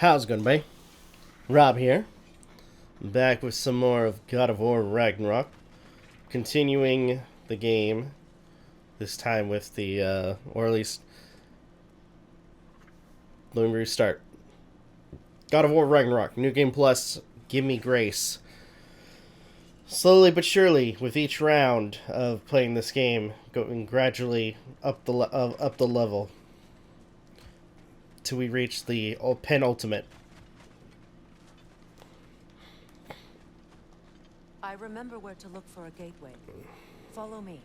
How's it going, buddy? Rob here. Back with some more of God of War Ragnarök. Continuing the game. This time with the, or at least, let me restart. God of War Ragnarök, New Game Plus, give me grace. Slowly but surely, with each round of playing this game, going gradually up the level, till we reach the penultimate. I remember where to look for a gateway. Follow me.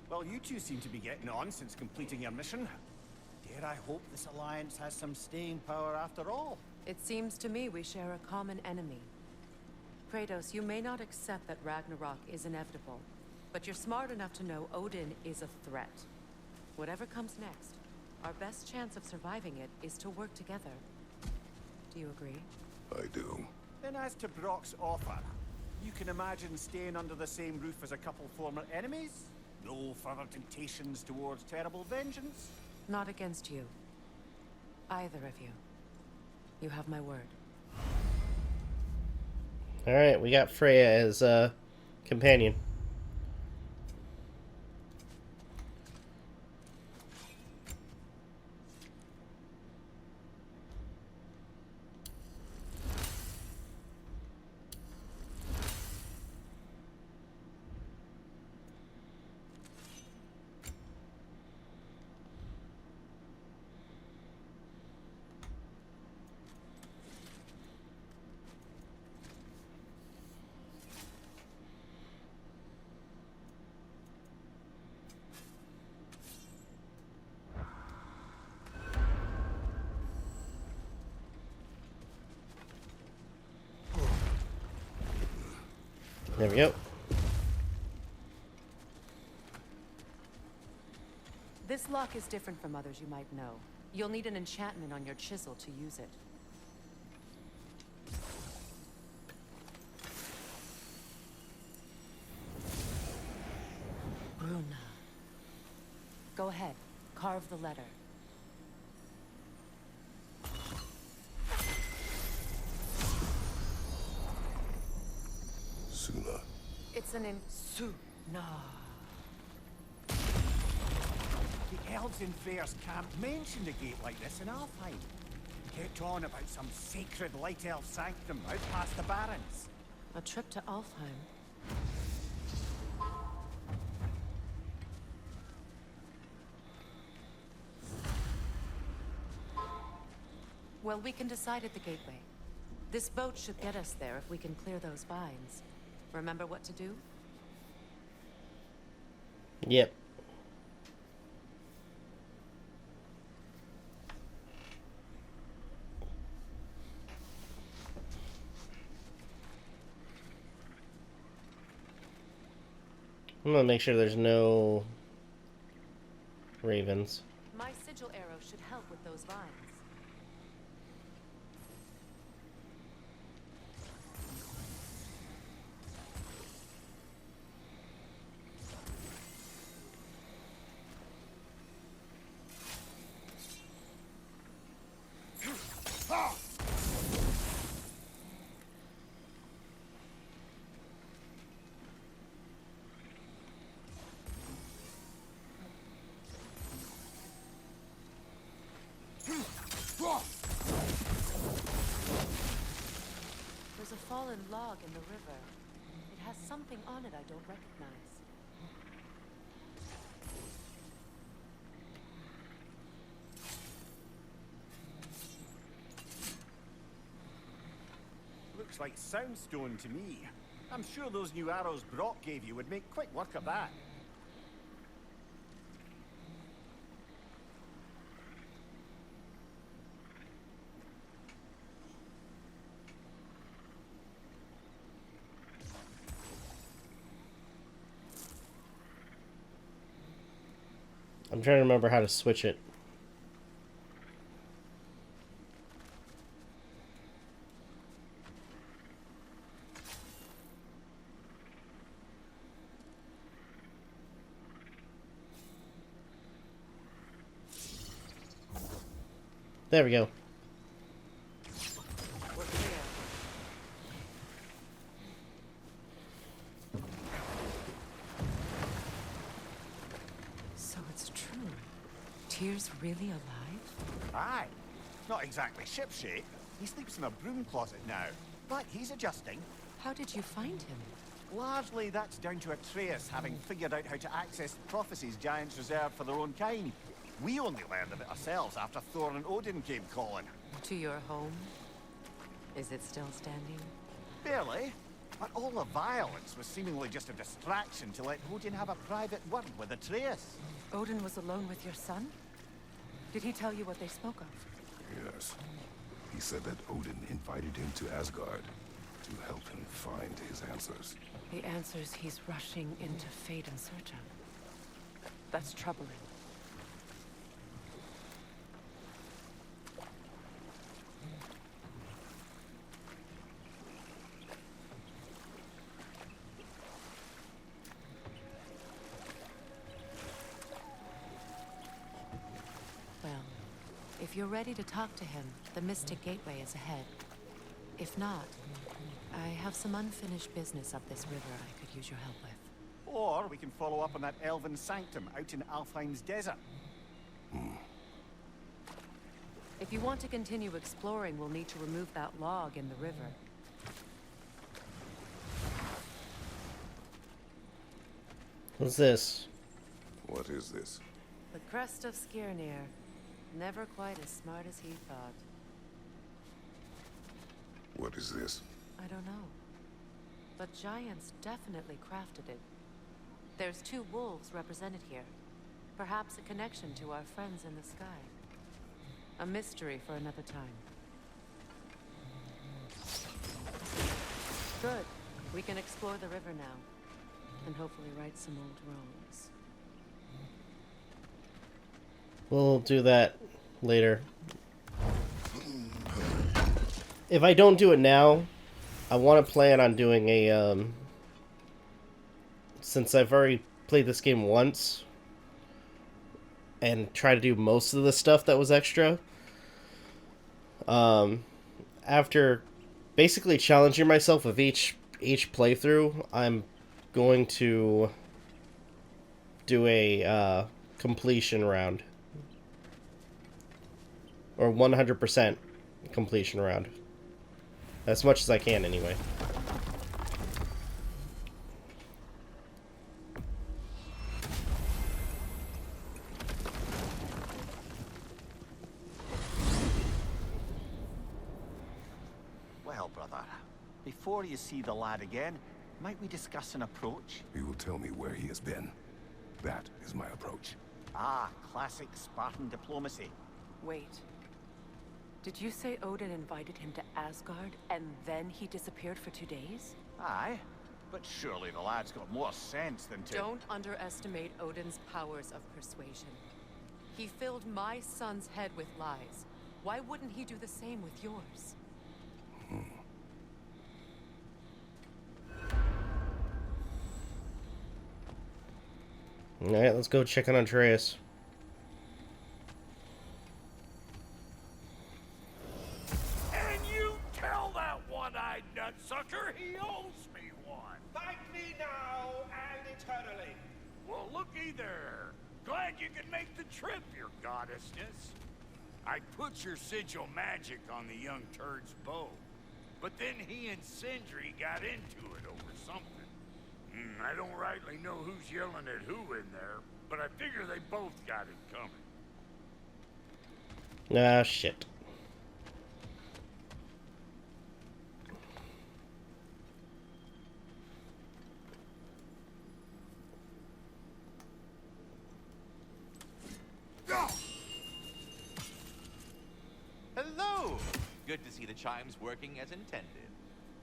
Well, you two seem to be getting on since completing your mission. Dare I hope this alliance has some staying power after all? It seems to me we share a common enemy. Kratos, you may not accept that Ragnarok is inevitable, but you're smart enough to know Odin is a threat. Whatever comes next, our best chance of surviving it is to work together. Do you agree? I do. Then as to Brock's offer, you can imagine staying under the same roof as a couple former enemies? No further temptations towards terrible vengeance? Not against you. Either of you. You have my word. Alright, we got Freya as a companion. There we go. This lock is different from others you might know. You'll need an enchantment on your chisel to use it. Bruna. Go ahead. Carve the letter. Suna. It's an Suna. The elves in Freyr's camp mentioned a gate like this in Alfheim. Kept on about some sacred light elf sanctum out past the barrens. A trip to Alfheim. Well, we can decide at the gateway. This boat should get us there if we can clear those vines. Remember what to do? Yep. I'm gonna make sure there's no ravens. My sigil arrow should help with those vines. There's a fallen log in the river. It has something on it I don't recognize. Looks like soundstone to me. I'm sure those new arrows Brock gave you would make quick work of that. I'm trying to remember how to switch it. There we go. really alive? Aye. Not exactly shipshape. He sleeps in a broom closet now. But he's adjusting. How did you find him? Largely, that's down to Atreus having figured out how to access the prophecies giants reserved for their own kind. We only learned of it ourselves after Thor and Odin came calling. To your home? Is it still standing? Barely. But all the violence was seemingly just a distraction to let Odin have a private word with Atreus. Odin was alone with your son? Did he tell you what they spoke of? Yes. He said that Odin invited him to Asgard to help him find his answers. The answers he's rushing into fate in search of. That's troubling. Well, if you're ready to talk to him, the Mystic Gateway is ahead. If not, I have some unfinished business up this river I could use your help with. Or we can follow up on that elven sanctum out in Alfheim's desert. If you want to continue exploring, we'll need to remove that log in the river. What's this? What is this? The crest of Skirnir. Never quite as smart as he thought. What is this? I don't know. But giants definitely crafted it. There's 2 wolves represented here. Perhaps a connection to our friends in the sky. A mystery for another time. Good. We can explore the river now. And hopefully right some old wrongs. We'll do that later. If I don't do it now, I want to plan on doing a, since I've already played this game once, and try to do most of the stuff that was extra. After basically challenging myself with each playthrough, I'm going to do a completion round. Or 100% completion round. As much as I can, anyway. Well, brother, before you see the lad again, might we discuss an approach? He will tell me where he has been. That is my approach. Ah, classic Spartan diplomacy. Wait. Did you say Odin invited him to Asgard, and then he disappeared for 2 days? Aye, but surely the lad's got more sense than to... Don't underestimate Odin's powers of persuasion. He filled my son's head with lies. Why wouldn't he do the same with yours? Alright, let's go check on Atreus. And you tell that one-eyed nutsucker he owes me one. Thank me now and eternally. Well, looky there. Glad you could make the trip, your goddessness. I put your sigil magic on the young turd's bow, but then he and Sindri got into it over something. I don't rightly know who's yelling at who in there, but I figure they both got it coming. Ah, shit. Hello! Good to see the chimes working as intended.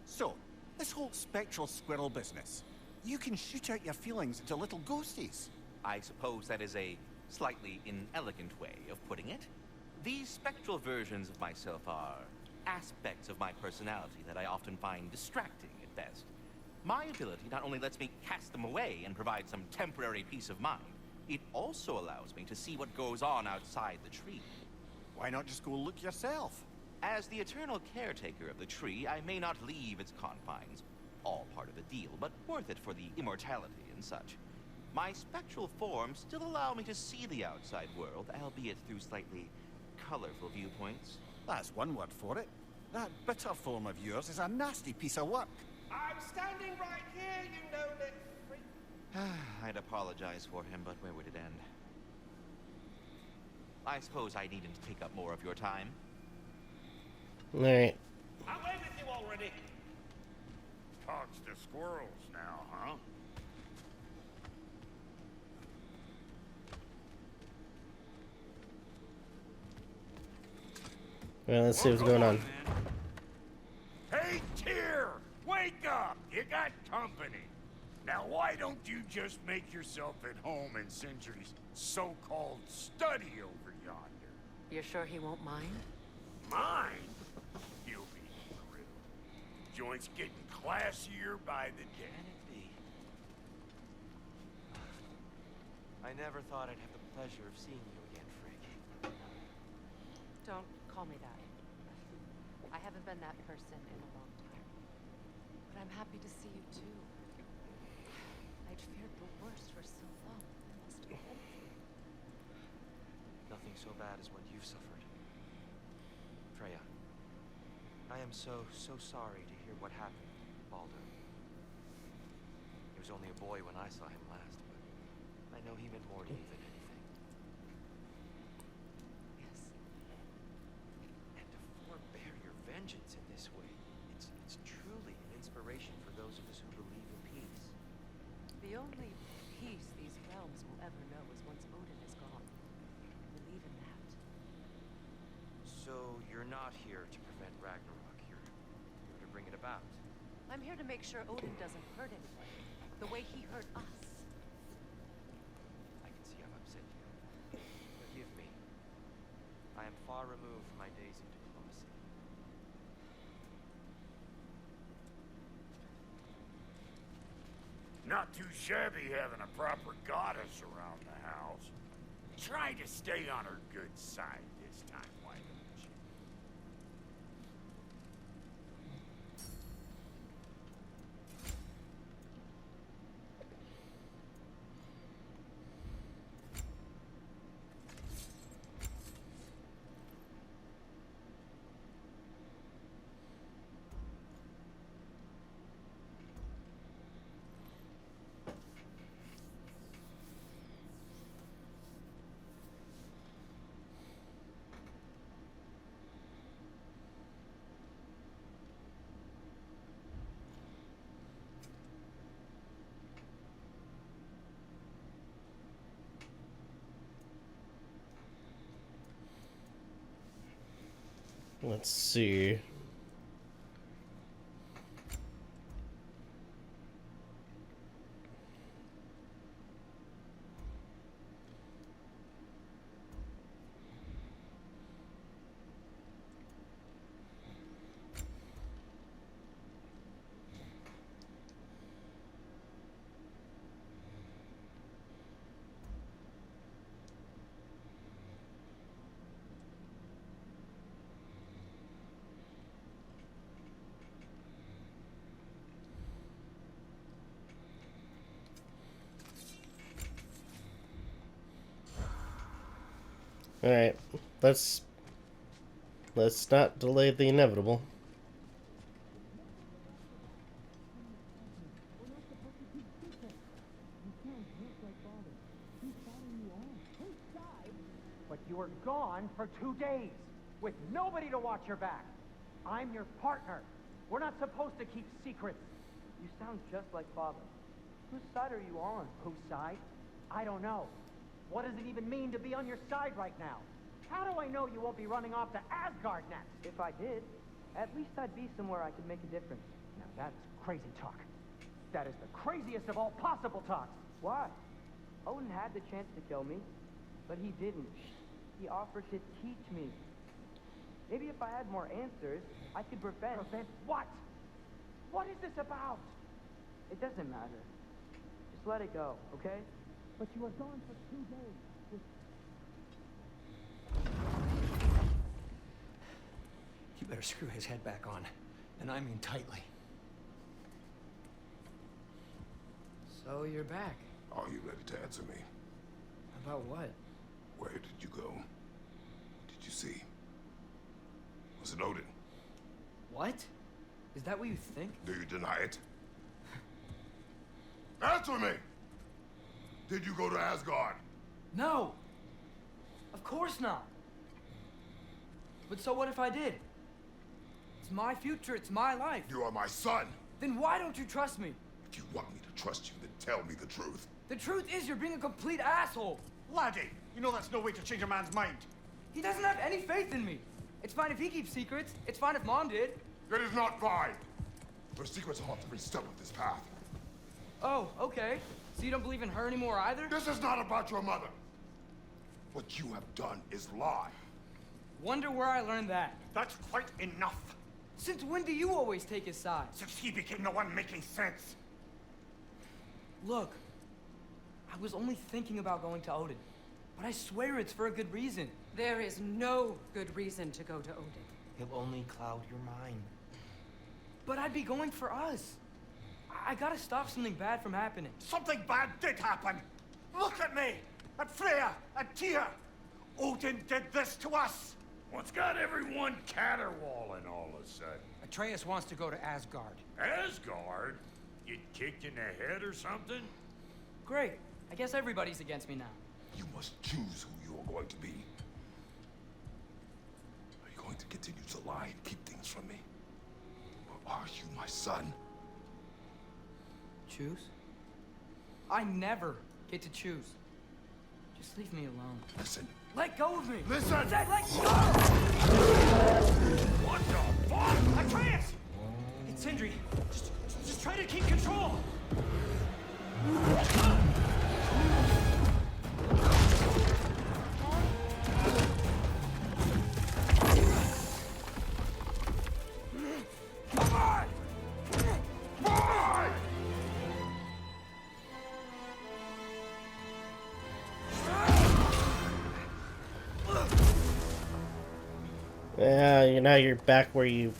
So, this whole spectral squirrel business. You can shoot out your feelings into little ghosties. I suppose that is a slightly inelegant way of putting it. These spectral versions of myself are aspects of my personality that I often find distracting at best. My ability not only lets me cast them away and provide some temporary peace of mind, it also allows me to see what goes on outside the tree. Why not just go look yourself? As the eternal caretaker of the tree, I may not leave its confines. All part of the deal, but worth it for the immortality and such. My spectral forms still allow me to see the outside world, albeit through slightly colorful viewpoints. That's one word for it. That bitter form of yours is a nasty piece of work. I'm standing right here, you no-lit freak. I'd apologize for him, but where would it end? I suppose I needn't take up more of your time. Alright. Away with you already. Talks to squirrels now, huh? Well, let's see what's going on. Hey, Tyr! Wake up! You got company. Now, why don't you just make yourself at home in Sindri's so-called study over yonder? You're sure he won't mind? Mine? You'll be thrilled. Joint's getting classier by the day. Can it be? I never thought I'd have the pleasure of seeing you again, Frick. Don't call me that. I haven't been that person in a long time. But I'm happy to see you too. I'd feared the worst for so long. I must have hoped for you. Nothing so bad as what you've suffered. Freya, I am so sorry to hear what happened to Baldur. He was only a boy when I saw him last, but I know he meant more to you than anything. Yes. And to forbear your vengeance in this way, it's truly an inspiration for those of us who believe in peace. The only peace these realms will ever know is once Odin is gone. Believe in that. So you're not here to prevent Ragnarok, you're here to bring it about. I'm here to make sure Odin doesn't hurt anyone. The way he hurt us. I can see I've upset you. Forgive me. I am far removed from my days of diplomacy. Not too shabby having a proper goddess around the house. Try to stay on her good side this time, why don't you? Let's see. Alright, let's not delay the inevitable. But you were gone for 2 days, with nobody to watch your back. I'm your partner. We're not supposed to keep secrets. You sound just like Father. Whose side are you on? Whose side? I don't know. What does it even mean to be on your side right now? How do I know you won't be running off to Asgard next? If I did, at least I'd be somewhere I could make a difference. Now that's crazy talk. That is the craziest of all possible talks. Why? Odin had the chance to kill me, but he didn't. He offered to teach me. Maybe if I had more answers, I could prevent... Prevent what? What is this about? It doesn't matter. Just let it go, okay? But you were gone for 2 days. You better screw his head back on, and I mean tightly. So you're back. Are you ready to answer me? About what? Where did you go? What did you see? Was it Odin? What? Is that what you think? Do you deny it? Answer me! Did you go to Asgard? No! Of course not! But so what if I did? It's my future, it's my life. You are my son! Then why don't you trust me? If you want me to trust you, then tell me the truth. The truth is you're being a complete asshole! Laddie, you know that's no way to change a man's mind. He doesn't have any faith in me. It's fine if he keeps secrets. It's fine if Mom did. It is not fine! Your secrets haunt every step of this path. Oh, okay. So you don't believe in her anymore either? This is not about your mother. What you have done is lie. Wonder where I learned that. That's quite enough. Since when do you always take his side? Since he became the one making sense. Look, I was only thinking about going to Odin, but I swear it's for a good reason. There is no good reason to go to Odin. He'll only cloud your mind. But I'd be going for us. I gotta stop something bad from happening. Something bad did happen. Look at me, at Freya, at Tyr. Odin did this to us. What's got everyone caterwauling all of a sudden? Atreus wants to go to Asgard. Asgard? Get kicked in the head or something? Great. I guess everybody's against me now. You must choose who you are going to be. Are you going to continue to lie and keep things from me? Or are you my son? Choose? I never get to choose. Just leave me alone. Listen. Let go of me! Listen! I said let go! What the fuck? Atreus! It's Sindri. Just try to keep control. Come on! Why? Yeah, now you're back where you...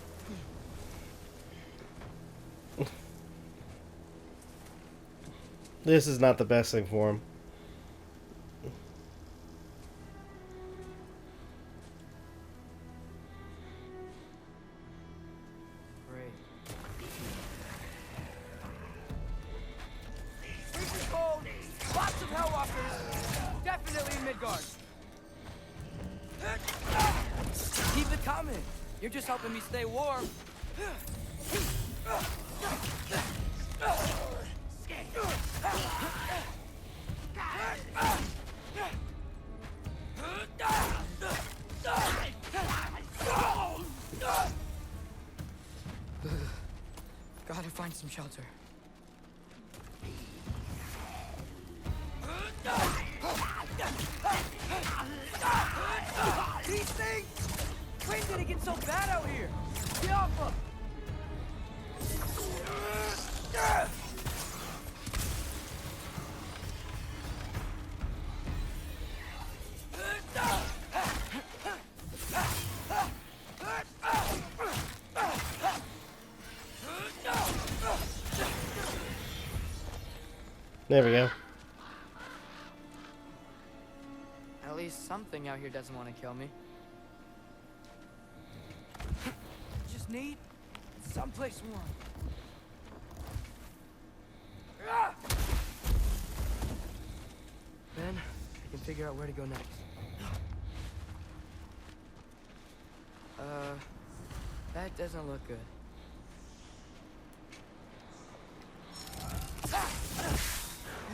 This is not the best thing for him. Great. Winter's cold. Lots of Hellwalkers. Definitely in Midgard. Keep it coming. You're just helping me stay warm. Gotta find some shelter. These things! When did it get so bad out here? Get off of! There we go. At least something out here doesn't want to kill me. Just need someplace warm. Then I can figure out where to go next. That doesn't look good.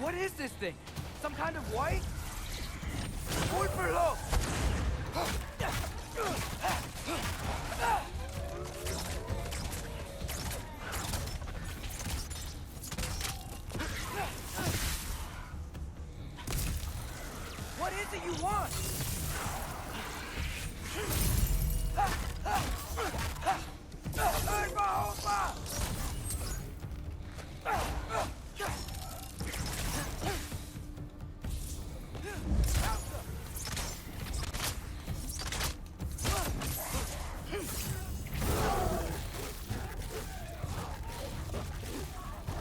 What is this thing? Some kind of white? Wolferlo! What is it you want?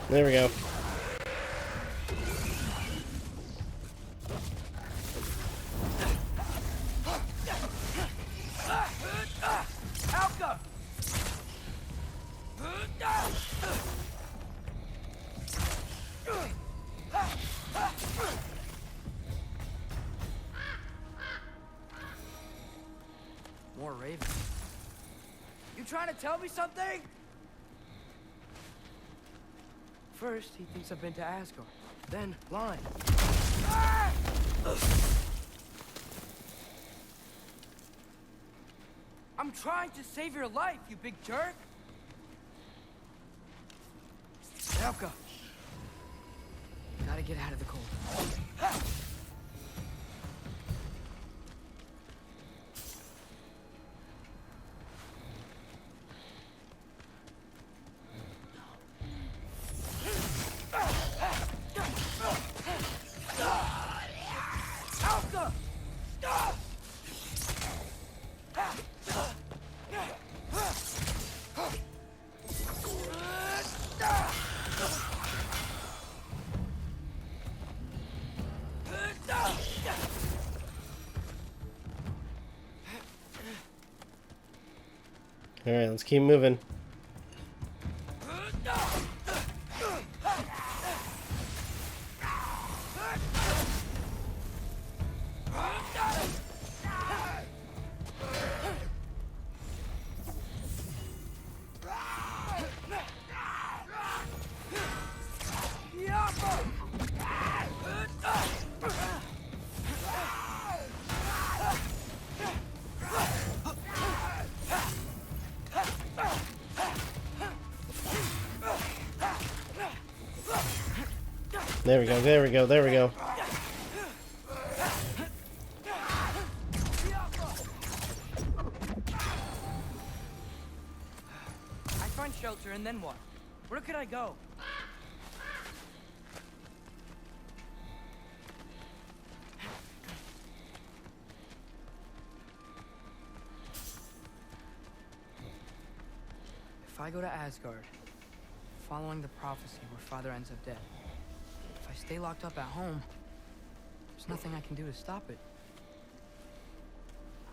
There we go. More ravens. You trying to tell me something? First, he thinks I've been to Asgard. Then, blind. Ah! I'm trying to save your life, you big jerk! Elka! Gotta get out of the cold. Alright, let's keep moving. There we go, there we go, there we go. I find shelter and then what? Where could I go? If I go to Asgard, following the prophecy where Father ends up dead, if I stay locked up at home, there's nothing I can do to stop it.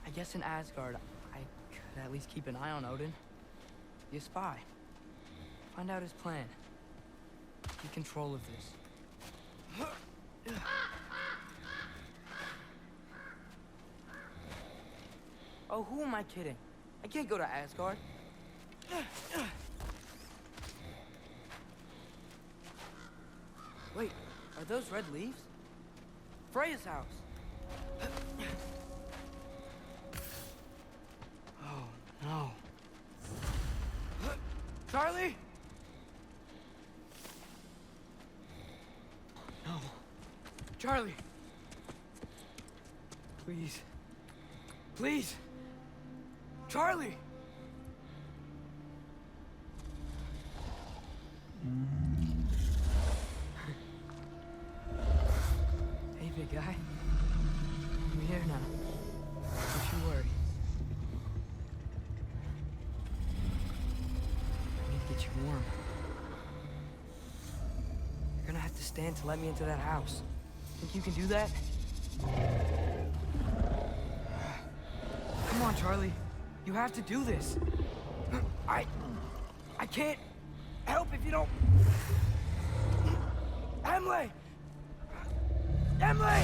I guess in Asgard, I could at least keep an eye on Odin. Be a spy. Find out his plan. Take control of this. Oh, who am I kidding? I can't go to Asgard. Wait, are those red leaves? Freya's house. Oh, no. Charlie? No. Charlie. Please. Please. Charlie. Hey, big guy. I'm here now. Don't you worry. I need to get you warm. You're gonna have to stand to let me into that house. Think you can do that? Come on, Charlie. You have to do this. I can't help if you don't... Emily! Emily!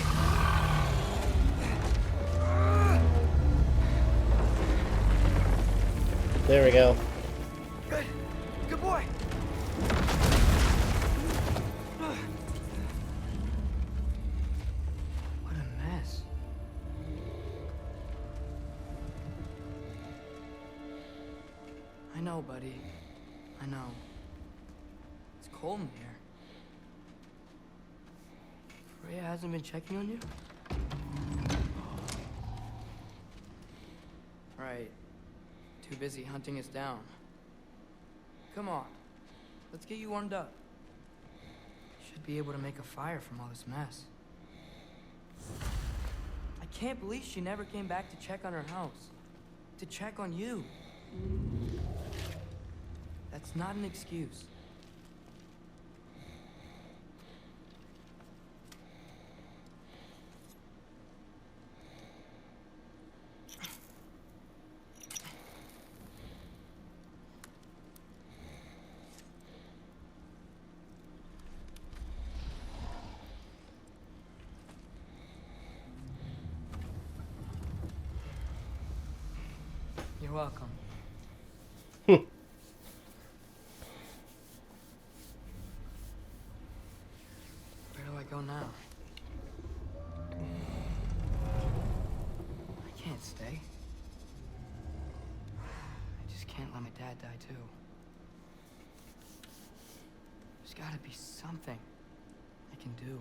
There we go. Good. Good boy. What a mess. I know, buddy. I know. It's cold in here. Freya hasn't been checking on you? Right. Too busy hunting us down. Come on. Let's get you warmed up. Should be able to make a fire from all this mess. I can't believe she never came back to check on her house. To check on you. That's not an excuse. You're welcome. Where do I go now? I can't stay. I just can't let my dad die too. There's gotta be something I can do.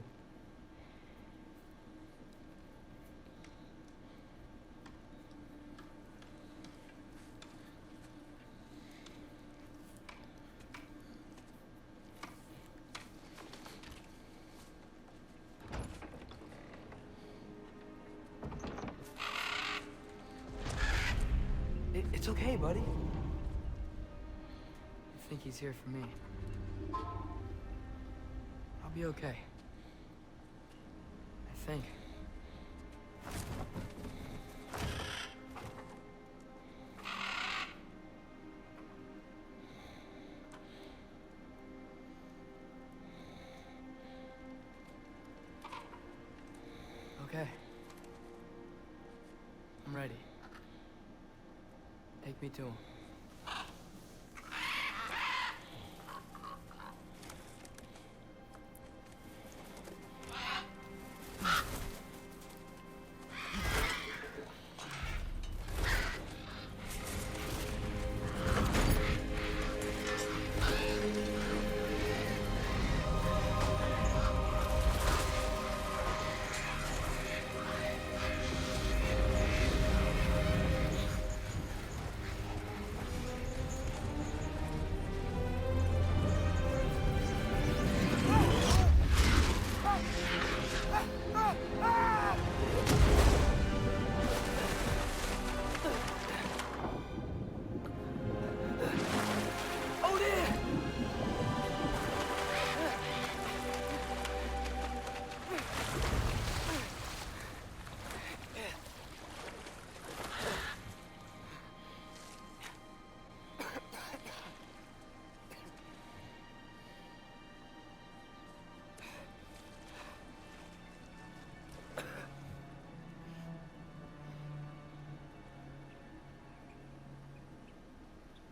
It's okay, buddy. I think he's here for me. I'll be okay. I think. Okay. I'm ready. Take me to him.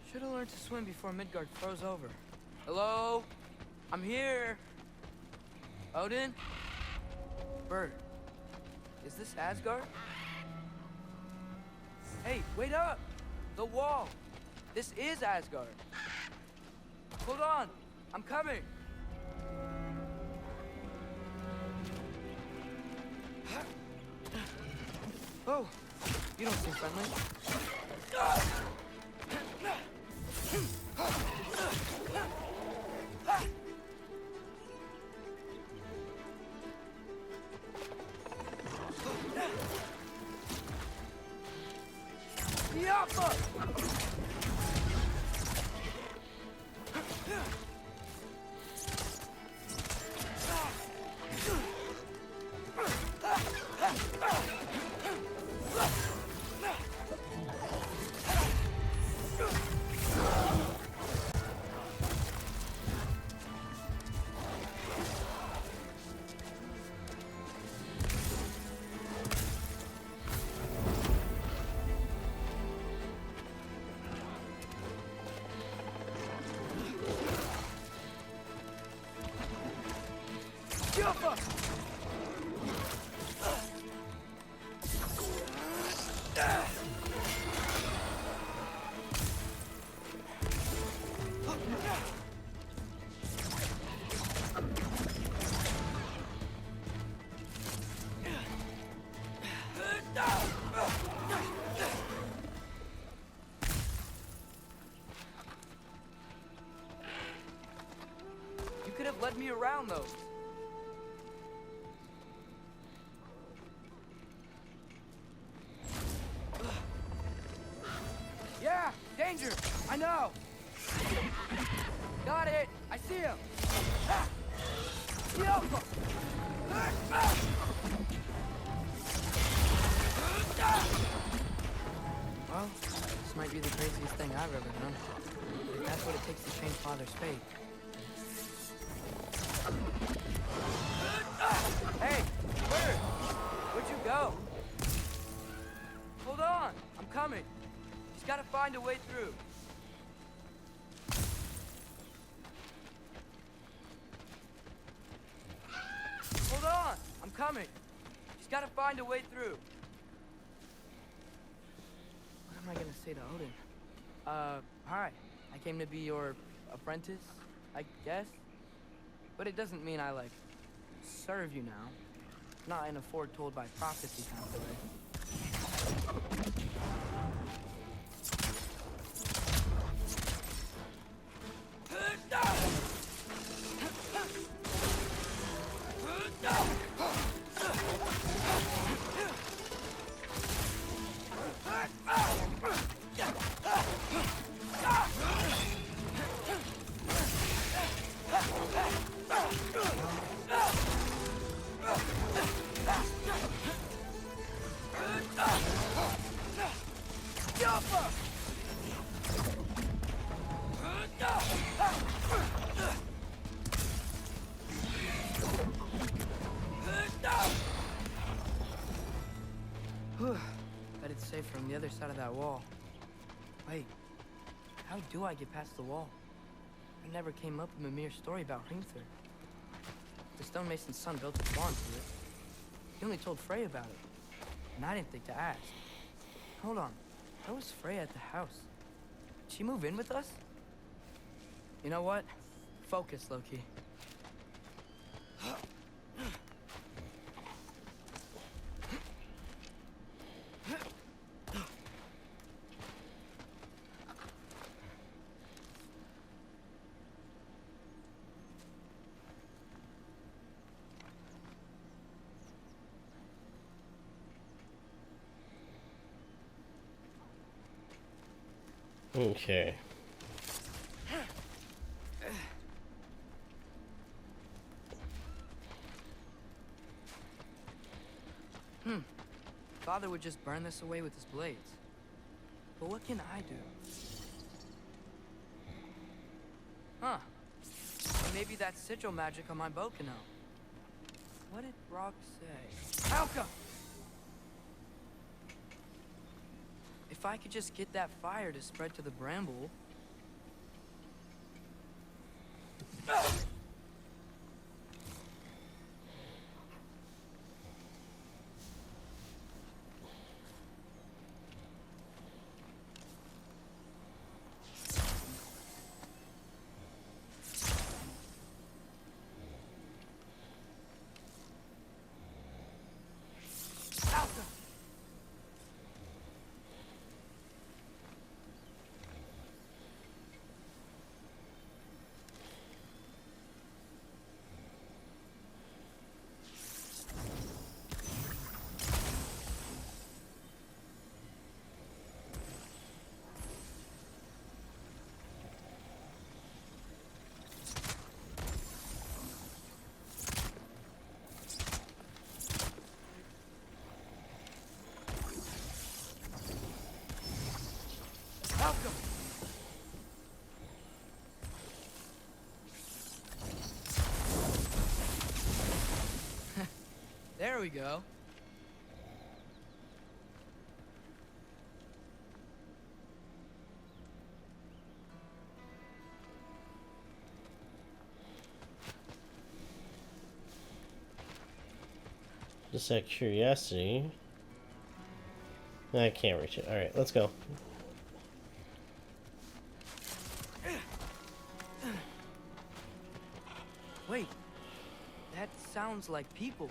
Should have learned to swim before Midgard froze over. Hello? I'm here. Odin? Bird. Is this Asgard? Hey, wait up! The wall! This is Asgard. Hold on! I'm coming! Oh, you don't seem friendly. You could have led me around those. Yeah, danger! I know! Got it! I see him! Well, this might be the craziest thing I've ever done. If that's what it takes to change Father's fate. Hey, Bird! Where'd you go? Hold on! I'm coming! Just Just gotta find a way through. Hold on, I'm coming. Just gotta find a way through. What am I gonna say to Odin? Hi. I came to be your apprentice, I guess. But it doesn't mean I, like, serve you now. Not in a foretold by prophecy kind of way. Bet it's safe from the other side of that wall. Wait, how do I get past the wall? I never came up with a mere story about Hringthur. The stonemason's son built his barn to it. He only told Frey about it, and I didn't think to ask. Hold on, how was Frey at the house? Did she move in with us? You know what? Focus, Loki. Okay. Father would just burn this away with his blades. But what can I do? Huh. Maybe that sigil magic on my bow can help. What did Brock say? Alka! If I could just get that fire to spread to the bramble... There we go. Just out of curiosity. I can't reach it. Alright, let's go. Wait, that sounds like people.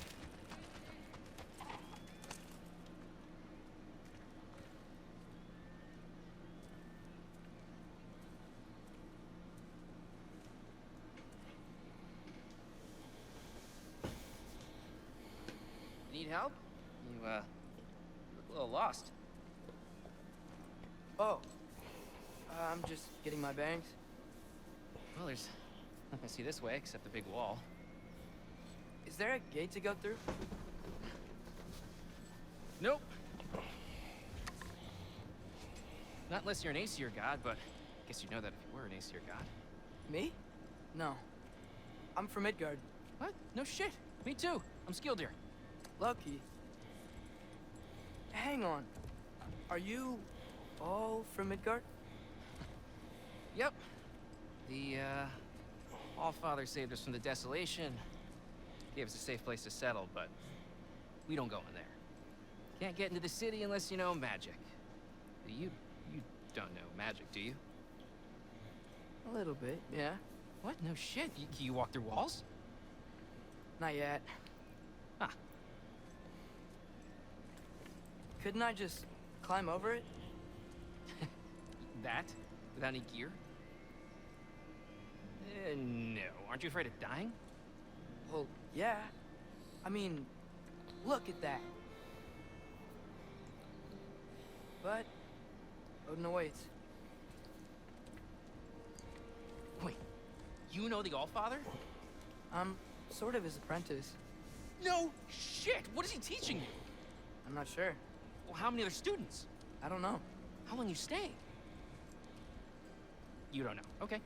Need help? You, look a little lost. Oh, I'm just getting my bearings. Well, there's nothing to see this way except the big wall. Is there a gate to go through? Nope. Not unless you're an Aesir god, but I guess you'd know that if you were an Aesir god. Me? No. I'm from Midgard. What? No shit. Me too. I'm Skildir. Lucky. Hang on. Are you All from Midgard? Yep. The, All-Father saved us from the desolation. Gave us a safe place to settle, but we don't go in there. Can't get into the city unless you know magic. You don't know magic, do you? A little bit, yeah. What? No shit. You walk through walls? Not yet. Huh. Couldn't I just climb over it? That? Without any gear? No. Aren't you afraid of dying? Well, yeah. I mean, look at that. But, Odin awaits. Wait, you know the Allfather? I'm sort of his apprentice. No shit! What is he teaching you? I'm not sure. Well, how many other students? I don't know. How long you stay? You don't know. Okay.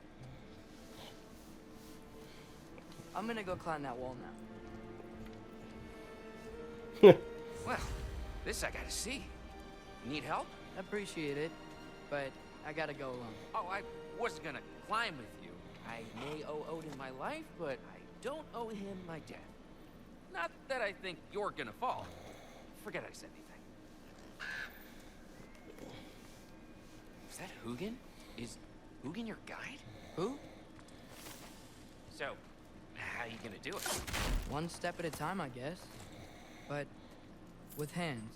I'm gonna go climb that wall now. Well, this I gotta see. Need help? Appreciate it, but I gotta go alone. Oh, I was gonna climb with you. I may owe Odin my life, but I don't owe him my death. Not that I think you're gonna fall. Forget I said anything. Is that Hugin? Is Hugin your guide? Who? So, how you gonna do it? One step at a time, I guess. But with hands.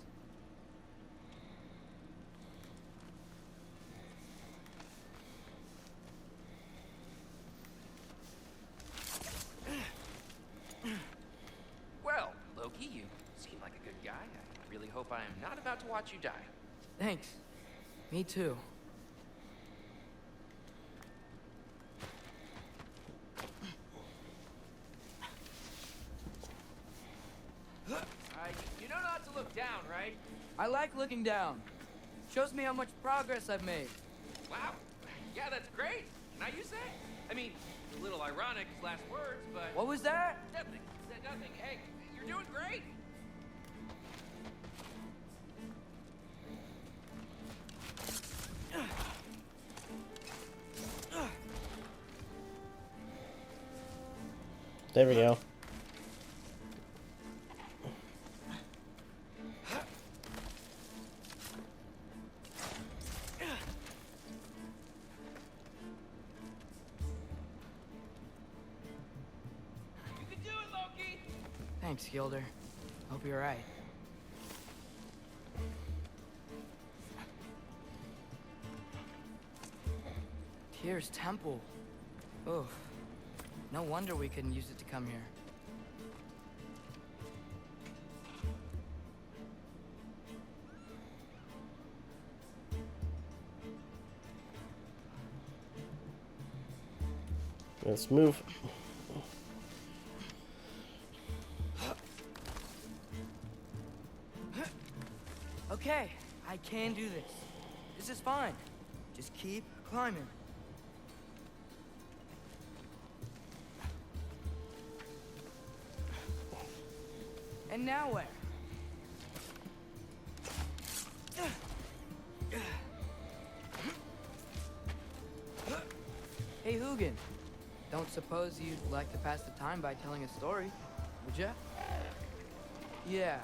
Well, Loki, you seem like a good guy. I really hope I am not about to watch you die. Thanks. Me too. You know not to look down, right? I like looking down. Shows me how much progress I've made. Wow. Yeah, that's great. Can I use that? I mean, a little ironic, his last words, but... What was that? Nothing. Said nothing. Hey, you're doing great. There we go. Thanks, Gilder. Hope you're right. Tyr's temple. Oof. No wonder we couldn't use it to come here. Let's move. Okay, I can do this. This is fine. Just keep climbing. And now where? Hey, Hugin. Don't suppose you'd like to pass the time by telling a story, would ya? Yeah,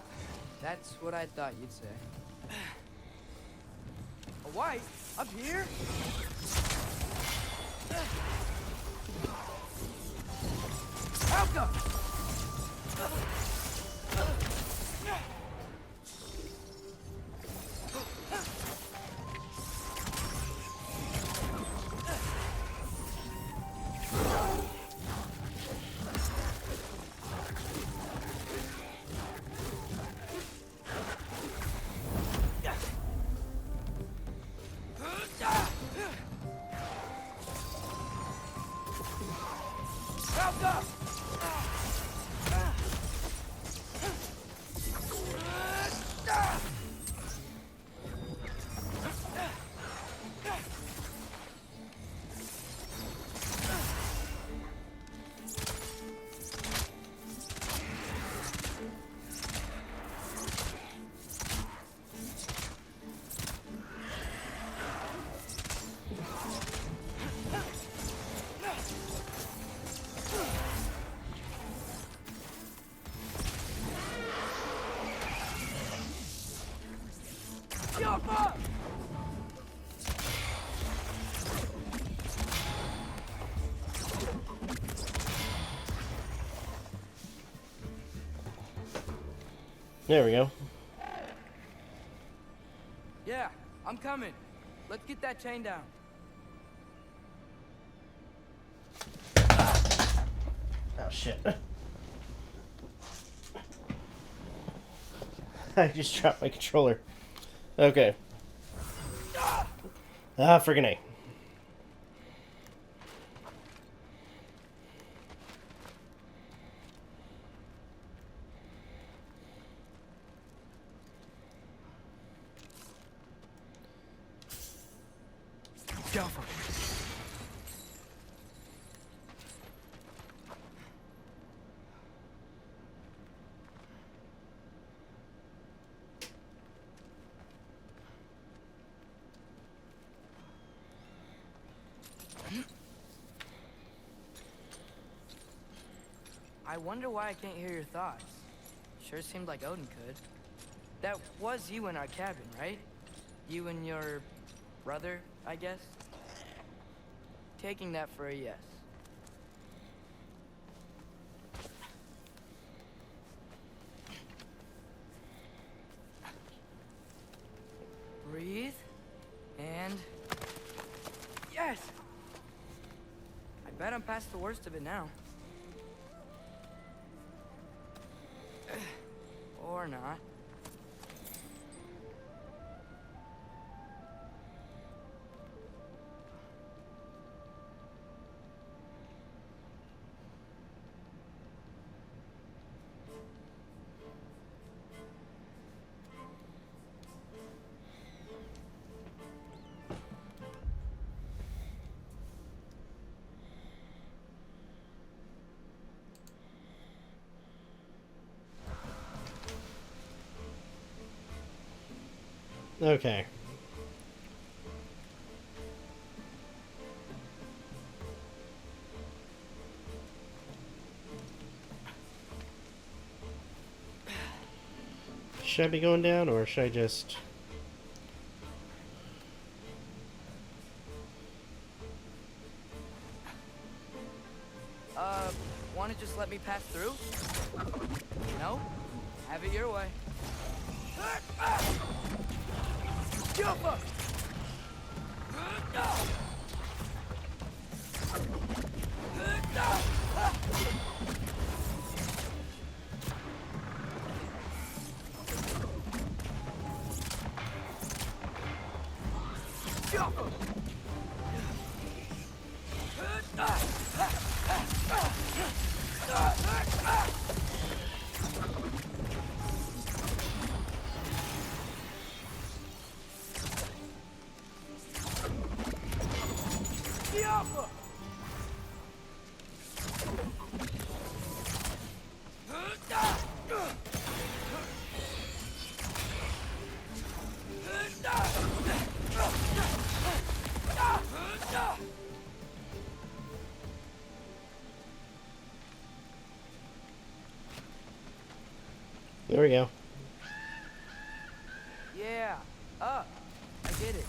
that's what I thought you'd say. A wife? Up here? Alka! There we go. Yeah, I'm coming. Let's get that chain down. Oh shit. I just dropped my controller. Okay. Ah, friggin' A. Go for it. I wonder why I can't hear your thoughts. Sure seemed like Odin could. That was you in our cabin, right? You and your brother, I guess? Taking that for a yes. Breathe. And... yes! I bet I'm past the worst of it now. Or not. Okay. Should I be going down, or should I just... Wanna just let me pass through? No? Have it your way. Jump up! Jump up! There we go. Yeah, up. I get it.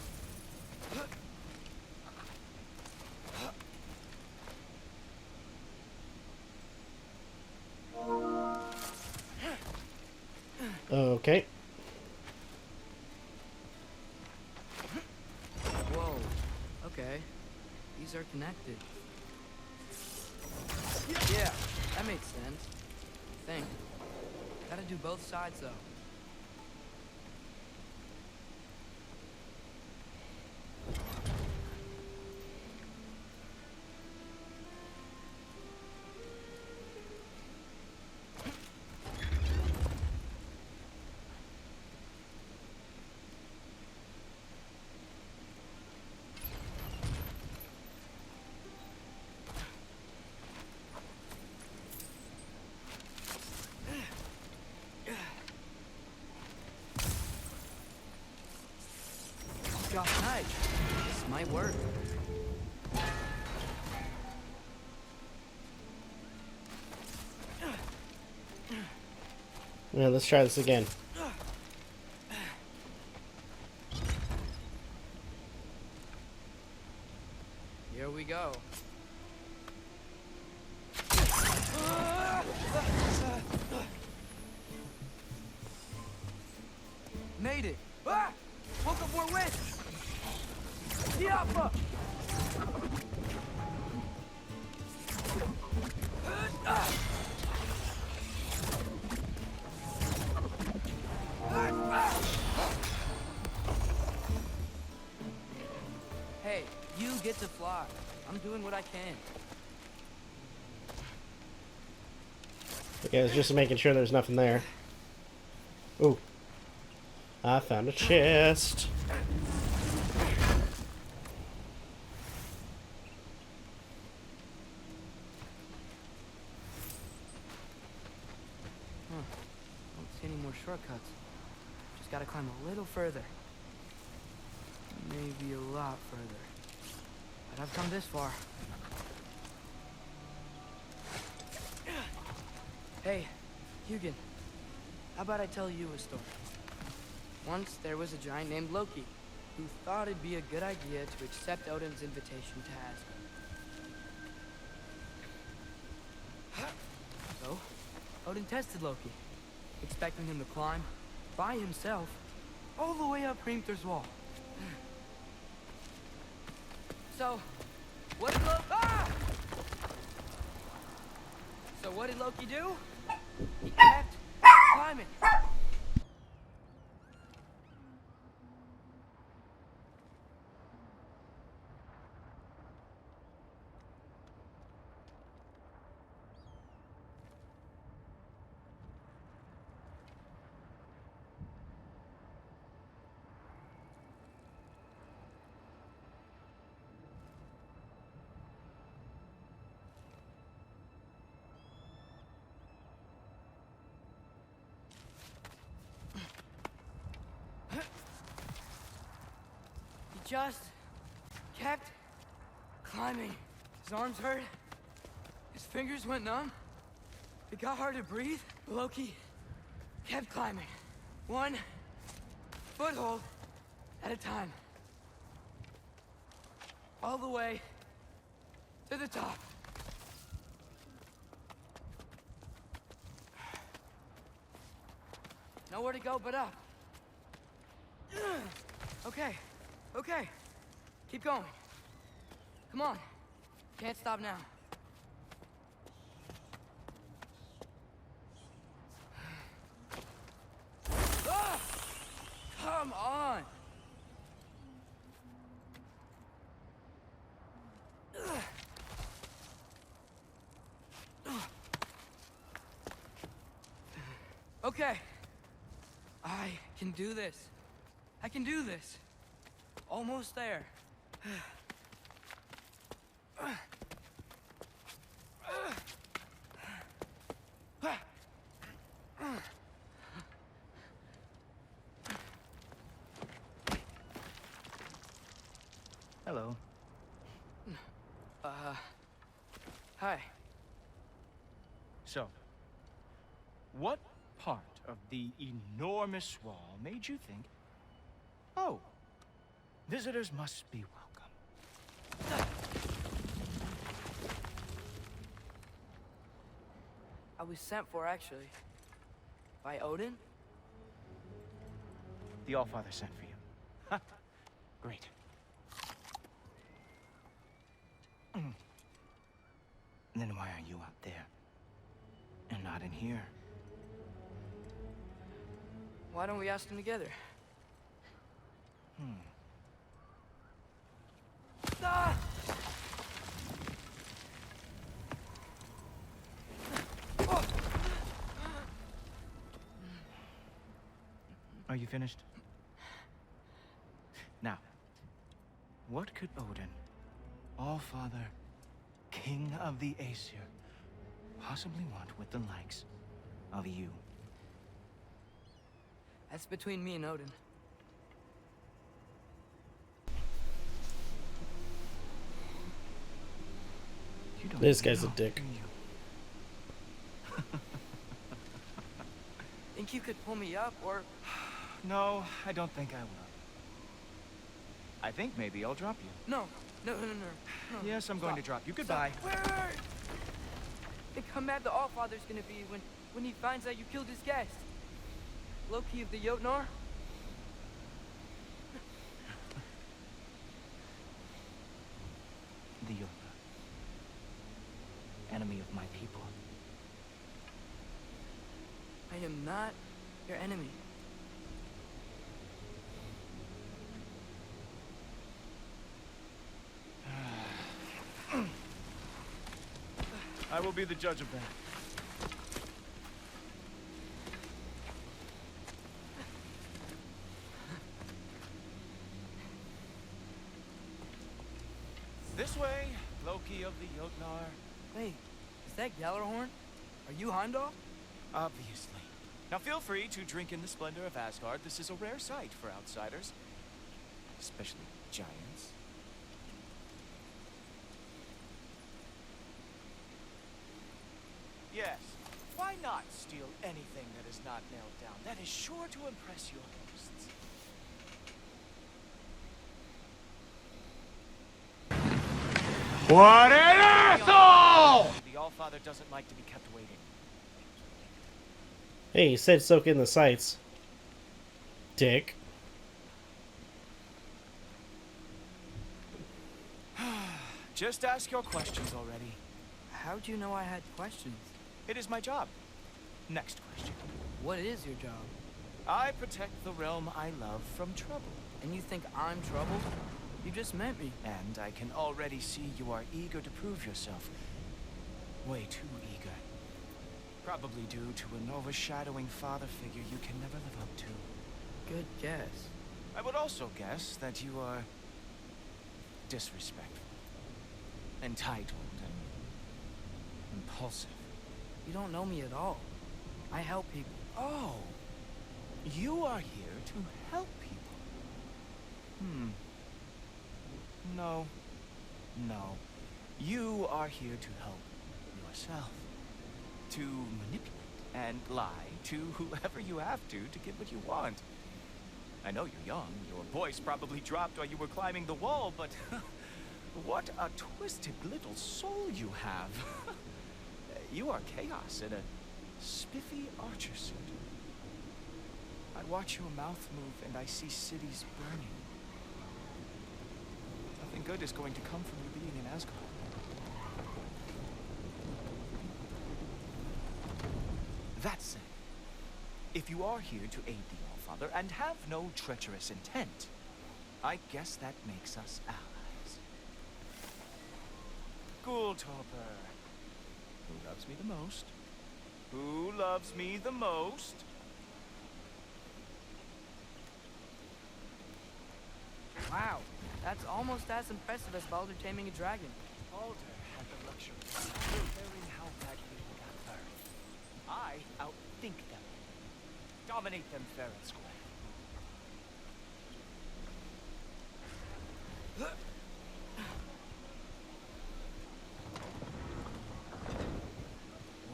Okay. Whoa. Okay. These are connected. Yeah, that makes sense. I think. Gotta do both sides, though. Gosh, nice. This might work. Yeah, let's try this again. Here we go. Made it! Ah! Woke up more wisps! Diapa! Hey, you get to fly. I'm doing what I can. Yeah, it's just making sure there's nothing there. Ooh. I found a chest. Don't see any more shortcuts. Just gotta climb a little further. Maybe a lot further. But I've come this far. Hey, Hugin. How about I tell you a story? Once there was a giant named Loki who thought it'd be a good idea to accept Odin's invitation to Asgard. So, Odin tested Loki, expecting him to climb by himself all the way up Hrimthur's wall. So, what did Loki do? He kept climbing. Just kept climbing. His arms hurt. His fingers went numb. It got hard to breathe. Loki kept climbing. One foothold at a time. All the way to the top. Nowhere to go but up. Okay. Okay, keep going. Come on, can't stop now. Ah! Come on. Okay, I can do this. I can do this. Almost there. Hello. Hi. So, what part of the enormous wall made you think, oh, visitors must be welcome? I was sent for, actually. By Odin? The Allfather sent for you. Ha! Great. Then why are you out there? And not in here? Why don't we ask them together? Ah! Are you finished? Now, what could Odin, Allfather, King of the Aesir, possibly want with the likes of you? That's between me and Odin. This guy's a dick. Think you could pull me up, or... No, I don't think I will. I think maybe I'll drop you. No. Yes, I'm going to drop you. Goodbye. Wait. Think how mad the Allfather's gonna be when he finds out you killed his guest. Loki of the Jotnar? the Jotnar. Enemy of my people. I am not your enemy. I will be the judge of that. This way, Loki of the Jotnar. Wait, is that Gjallarhorn? Are you Heimdall? Obviously. Now feel free to drink in the splendor of Asgard. This is a rare sight for outsiders. Especially giants. Yes. Why not steal anything that is not nailed down? That is sure to impress your hosts. What an asshole! The Allfather doesn't like to be kept waiting. Hey, you said soak in the sights. Dick. Just ask your questions already. How'd you know I had questions? It is my job. Next question. What is your job? I protect the realm I love from trouble. And you think I'm trouble? You just met me. And I can already see you are eager to prove yourself. Way too eager. Probably due to an overshadowing father figure you can never live up to. Good guess. I would also guess that you are disrespectful, entitled, and impulsive. You don't know me at all. I help people. Oh, you are here to help people. No. You are here to help yourself. To manipulate and lie to whoever you have to get what you want. I know you're young. Your voice probably dropped while you were climbing the wall, but what a twisted little soul you have. You are chaos in a spiffy archer suit. I watch your mouth move and I see cities burning. Nothing good is going to come from you being in Asgard. That said, if you are here to aid the Allfather and have no treacherous intent, I guess that makes us allies. Gulltober. Who loves me the most? Who loves me the most? Wow, that's almost as impressive as Baldur taming a dragon. Baldur had the luxury of caring how badly he got burned. I outthink them. Dominate them fair and square.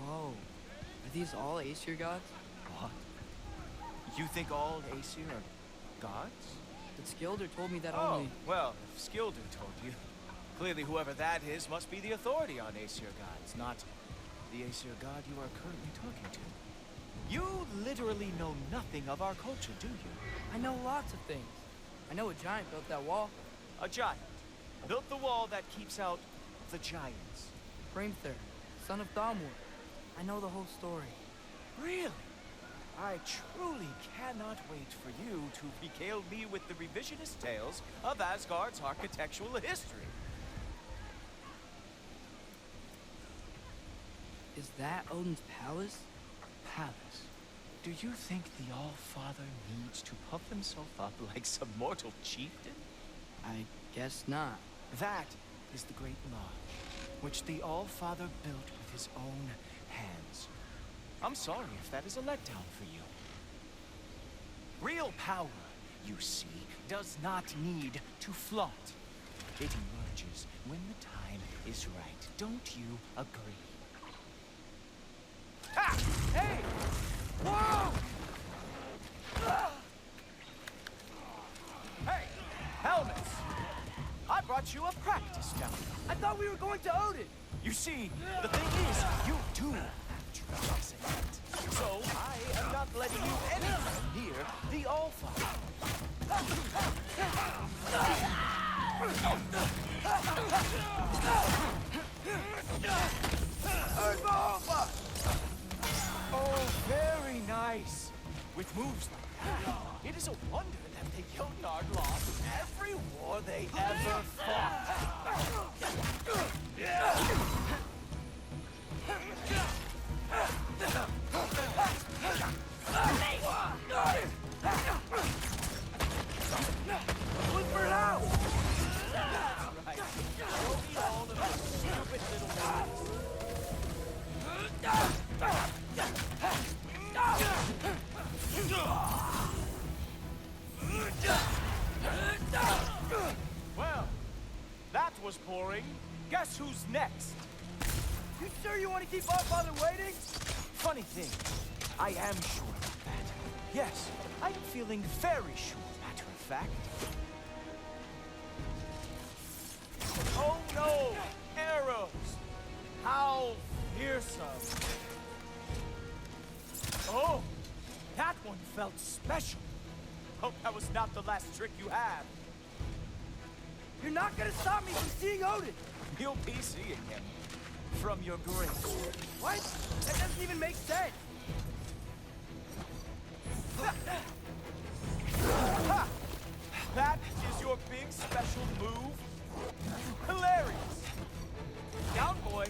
Whoa. Are these all Aesir gods? What? You think all Aesir are gods? But Skilder told me that Oh, only... well, if Skilder told you, clearly whoever that is must be the authority on Aesir gods, not the Aesir god you are currently talking to. You literally know nothing of our culture, do you? I know lots of things. I know a giant built that wall. A giant built the wall that keeps out the giants. Hrimthur, son of Thalmor. I know the whole story. Really? I truly cannot wait for you to regale me with the revisionist tales of Asgard's architectural history. Is that Odin's palace? Palace? Do you think the All-Father needs to puff himself up like some mortal chieftain? I guess not. That is the Great Lodge, which the All-Father built with his own hands. I'm sorry if that is a letdown for you. Real power, you see, does not need to flaunt. It emerges when the time is right. Don't you agree? Ha! Hey! Whoa! Hey! Helmets! I brought you a practice now. I thought we were going to Odin! You see, the thing is, you do have treacherous intent. So I am not letting you anywhere near the All-Father. Oh, very nice. With moves like that, it is a wonder that the Jotnar lost every war they ever fought. Look for it out! That's right. Show me all of the stupid little moves. Well, that was boring. Guess who's next? You sure you want to keep our father waiting? Funny thing, I am sure about that. Yes, I'm feeling very sure, matter of fact. Oh no! Arrows! How fearsome! Oh! That one felt special! Hope that was not the last trick you have. You're not gonna stop me from seeing Odin! You'll be seeing him. From your grave. What? That doesn't even make sense! Ha! That is your big special move? Hilarious! Down, boy.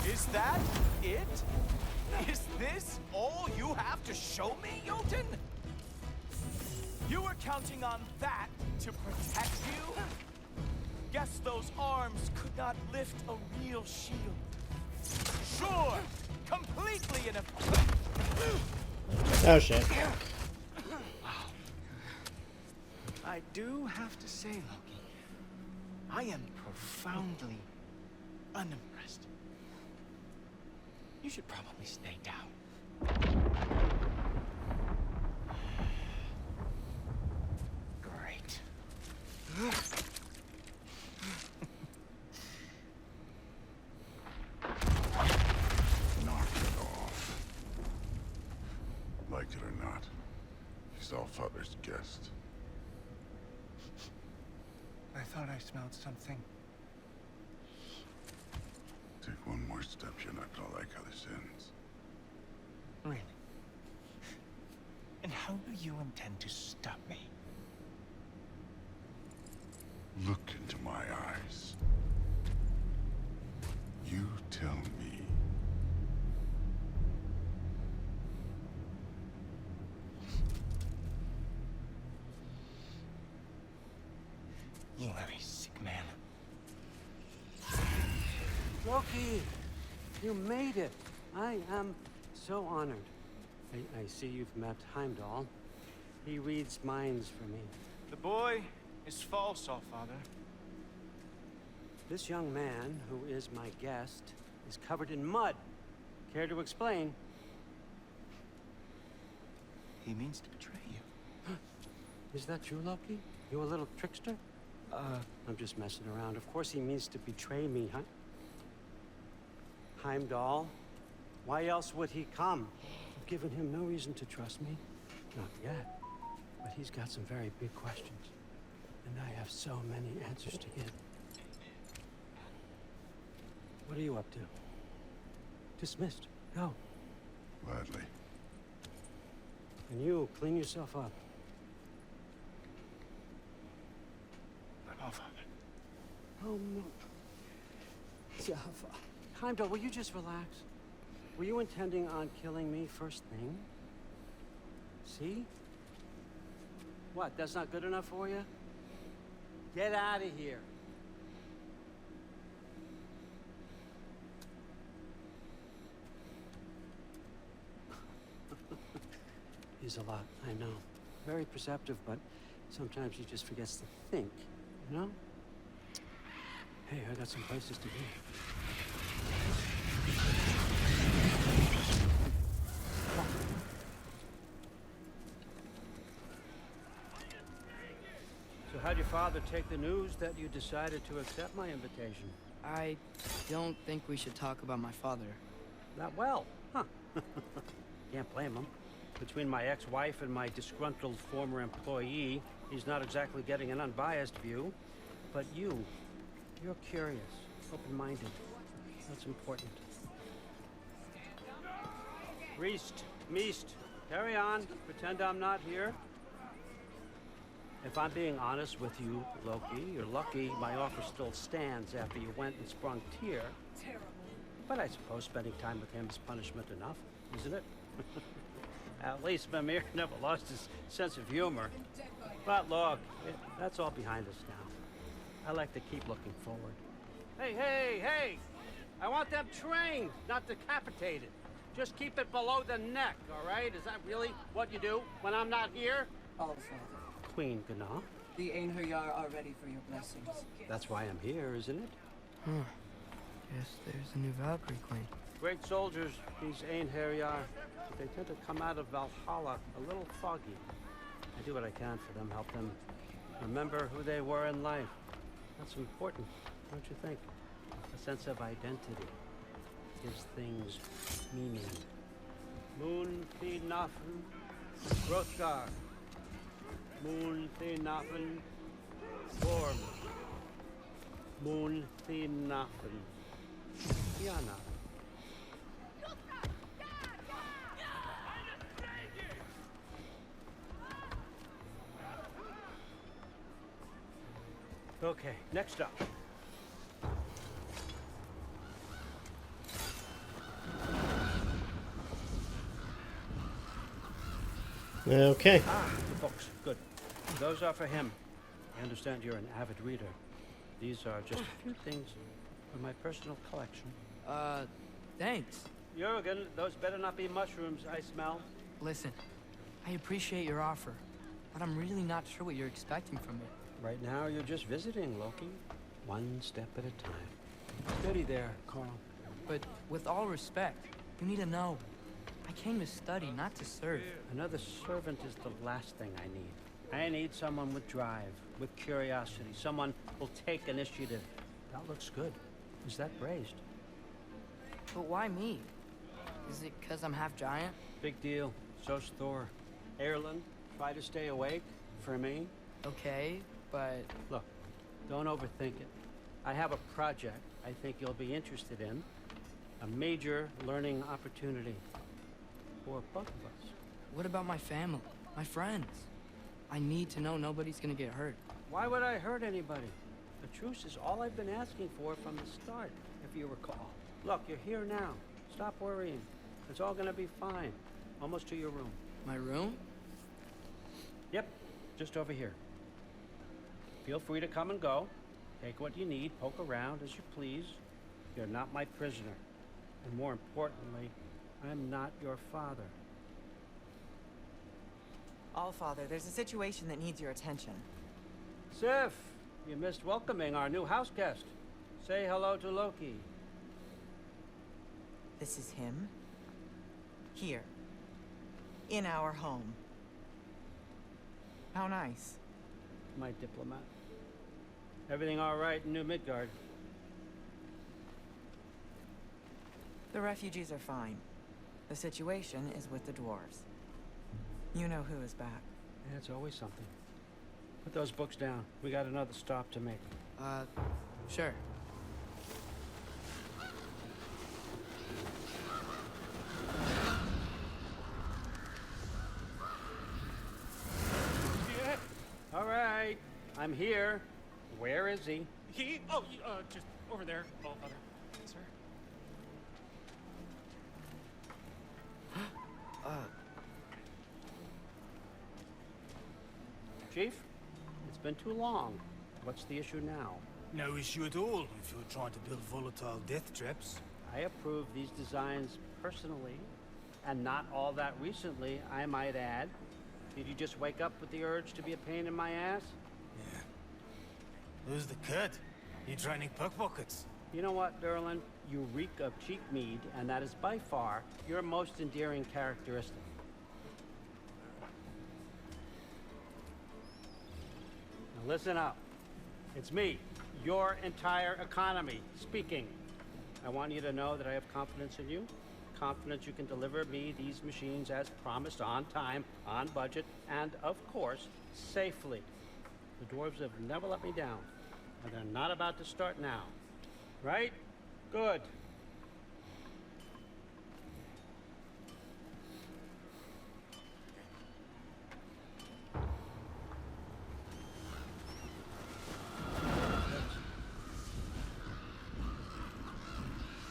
Is that it? Is this all you have to show me, Jotun? You were counting on that to protect you? Guess those arms could not lift a real shield. Sure, completely ineffective. Oh shit. I do have to say, Loki, I am profoundly unimpressed. You should probably stay down. Great. Knock it off. Like it or not, he's all Father's guest. I thought I smelled something. Take one more step, you're not gonna like how this ends. Really? And how do you intend to stop me? Look into my eyes. You tell me. You are a sick man. Loki, you made it. I am so honored. I see you've met Heimdall. He reads minds for me. The boy is false, all father. This young man, who is my guest, is covered in mud. Care to explain? He means to betray you. Is that true, Loki? You a little trickster? I'm just messing around. Of course he means to betray me, huh? Heimdall? Why else would he come? I've given him no reason to trust me. Not yet. But he's got some very big questions. And I have so many answers to give. What are you up to? Dismissed. Go. Gladly. And you, clean yourself up. Oh, father. Oh, no. Jaffa. Heimdall, will you just relax? Were you intending on killing me first thing? See? What, that's not good enough for you? Get out of here. He's a lot, I know. Very perceptive, but sometimes he just forgets to think, you know? Hey, I got some places to be. So how'd your father take the news that you decided to accept my invitation? I don't think we should talk about my father. Not well, huh? Can't blame him. Between my ex-wife and my disgruntled former employee, he's not exactly getting an unbiased view. But you're curious, open-minded. That's important. Priest, Meest, carry on. Pretend I'm not here. If I'm being honest with you, Loki, you're lucky my offer still stands after you went and sprung Tyr. Terrible. But I suppose spending time with him is punishment enough, isn't it? At least Mimir never lost his sense of humor. But look, that's all behind us now. I like to keep looking forward. Hey, hey, hey! I want them trained, not decapitated. Just keep it below the neck, all right? Is that really what you do when I'm not here? All Father. Queen Gná. The Einherjar are ready for your blessings. That's why I'm here, isn't it? Guess there's a new Valkyrie Queen. Great soldiers, these Einherjar. But they tend to come out of Valhalla a little foggy. I do what I can for them, help them remember who they were in life. That's important, don't you think? A sense of identity gives things meaning. Moon Thinafen, Hrothgar. Moon Thinafen, Gorm. Moon Thinafen, Diana. Okay, next up. Okay. The books. Good. Those are for him. I understand you're an avid reader. These are just a few things from my personal collection. Thanks. Jurgen, those better not be mushrooms I smell. Listen, I appreciate your offer, but I'm really not sure what you're expecting from me. Right now, you're just visiting, Loki. One step at a time. Steady there, Carl. But with all respect, you need to know. I came to study, not to serve. Another servant is the last thing I need. I need someone with drive, with curiosity, someone who'll take initiative. That looks good. Is that braised? But why me? Is it because I'm half giant? Big deal. So's Thor. Erlen, try to stay awake for me. Okay, but... Look, don't overthink it. I have a project I think you'll be interested in. A major learning opportunity. For both of us. What about my family? My friends? I need to know nobody's gonna get hurt. Why would I hurt anybody? The truce is all I've been asking for from the start, if you recall. Look, you're here now. Stop worrying. It's all gonna be fine. Almost to your room. My room? Yep, just over here. Feel free to come and go. Take what you need, poke around as you please. You're not my prisoner. And more importantly, I'm not your father. All Father, there's a situation that needs your attention. Sif, you missed welcoming our new house guest. Say hello to Loki. This is him. Here. In our home. How nice. My diplomat. Everything all right in New Midgard? The refugees are fine. The situation is with the dwarves. You know who is back. Yeah, it's always something. Put those books down. We got another stop to make. Sure. Yeah. All right. I'm here. Where is he? Just over there. Oh, Father. Sir? Chief, it's been too long. What's the issue now? No issue at all if you're trying to build volatile death traps. I approve these designs personally, and not all that recently, I might add. Did you just wake up with the urge to be a pain in my ass? Yeah. Who's the cut? You training pickpockets? You know what, Derlin? You reek of cheap mead, and that is by far your most endearing characteristic. Now listen up. It's me, your entire economy, speaking. I want you to know that I have confidence in you. Confidence you can deliver me these machines as promised, on time, on budget, and, of course, safely. The dwarves have never let me down. and they're not about to start now. Right? Good.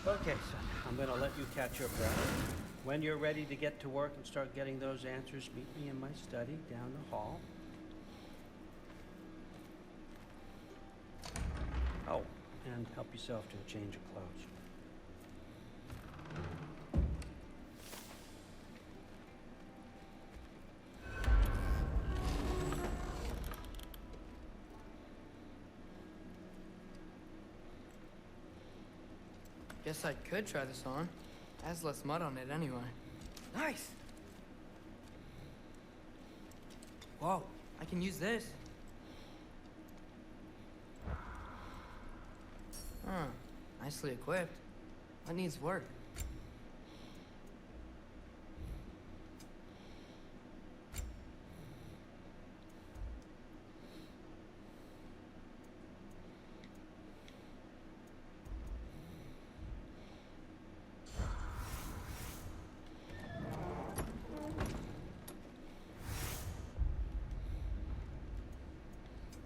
Okay, son, I'm gonna let you catch your breath. When you're ready to get to work and start getting those answers, meet me in my study down the hall. Oh, and help yourself to a change of clothes. Guess I could try this on. Has less mud on it anyway. Nice! Whoa, I can use this. Huh, nicely equipped. What needs work?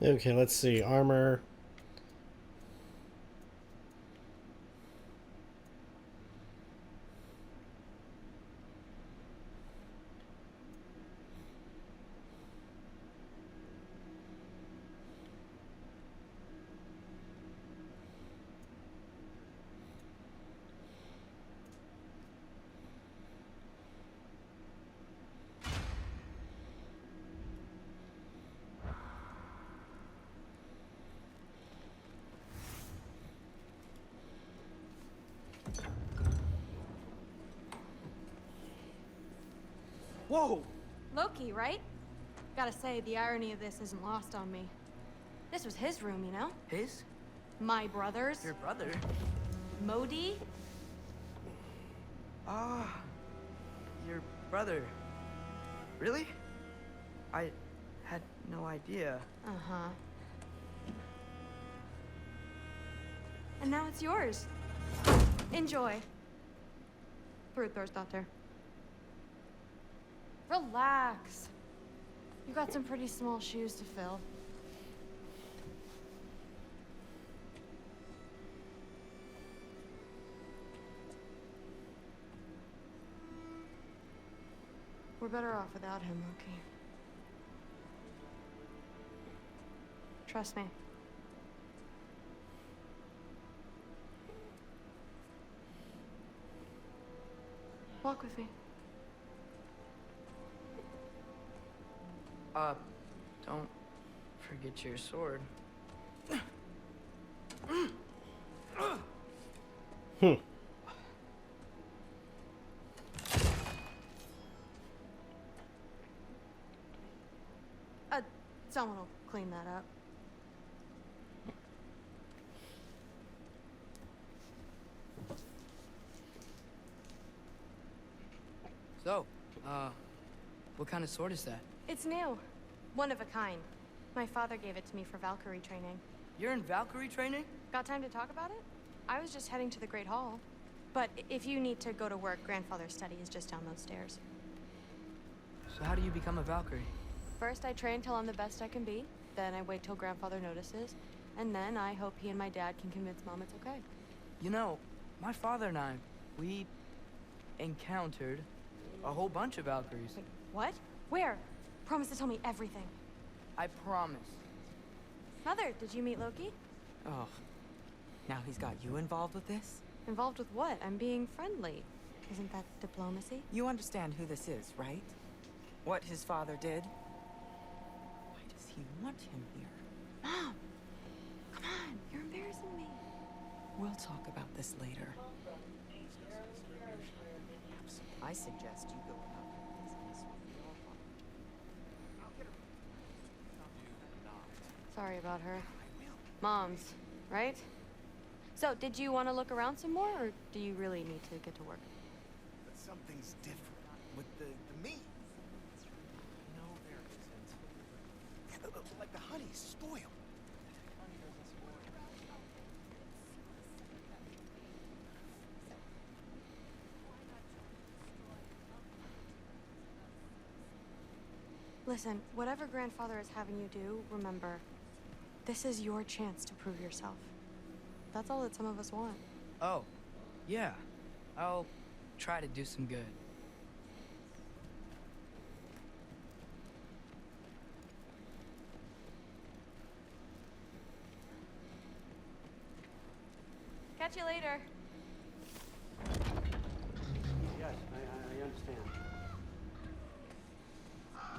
Okay, let's see. Armor. Whoa! Loki, right? Gotta say, the irony of this isn't lost on me. This was his room, you know? His? My brother's. Your brother? Modi? Ah, your brother. Really? I had no idea. Uh-huh. And now it's yours. Enjoy. Daughter. Relax. You got some pretty small shoes to fill. We're better off without him, Loki. Trust me. Walk with me. Don't forget your sword. Someone will clean that up. So, what kind of sword is that? It's new. One of a kind. My father gave it to me for Valkyrie training. You're in Valkyrie training? Got time to talk about it? I was just heading to the Great Hall. But if you need to go to work, Grandfather's study is just down those stairs. So how do you become a Valkyrie? First, I train till I'm the best I can be. Then I wait till Grandfather notices. And then I hope he and my dad can convince Mom it's okay. You know, my father and I, we encountered a whole bunch of Valkyries. Wait, what? Where? Promise to tell me everything. I promise. Mother, did you meet Loki? Oh. Now he's got you involved with this? Involved with what? I'm being friendly. Isn't that diplomacy? You understand who this is, right? What his father did? Why does he want him here? Mom! Come on, you're embarrassing me. We'll talk about this later. I suggest you go about business with your father. Sorry about her. Mom's, right? So, did you want to look around some more, or do you really need to get to work? But something's different with the meat. No, there isn't. Yeah, like the honey's spoiled. Honey doesn't spoil. Listen, whatever grandfather is having you do, remember, this is your chance to prove yourself. That's all that some of us want. Oh, yeah. I'll try to do some good. Catch you later. Yes, I understand.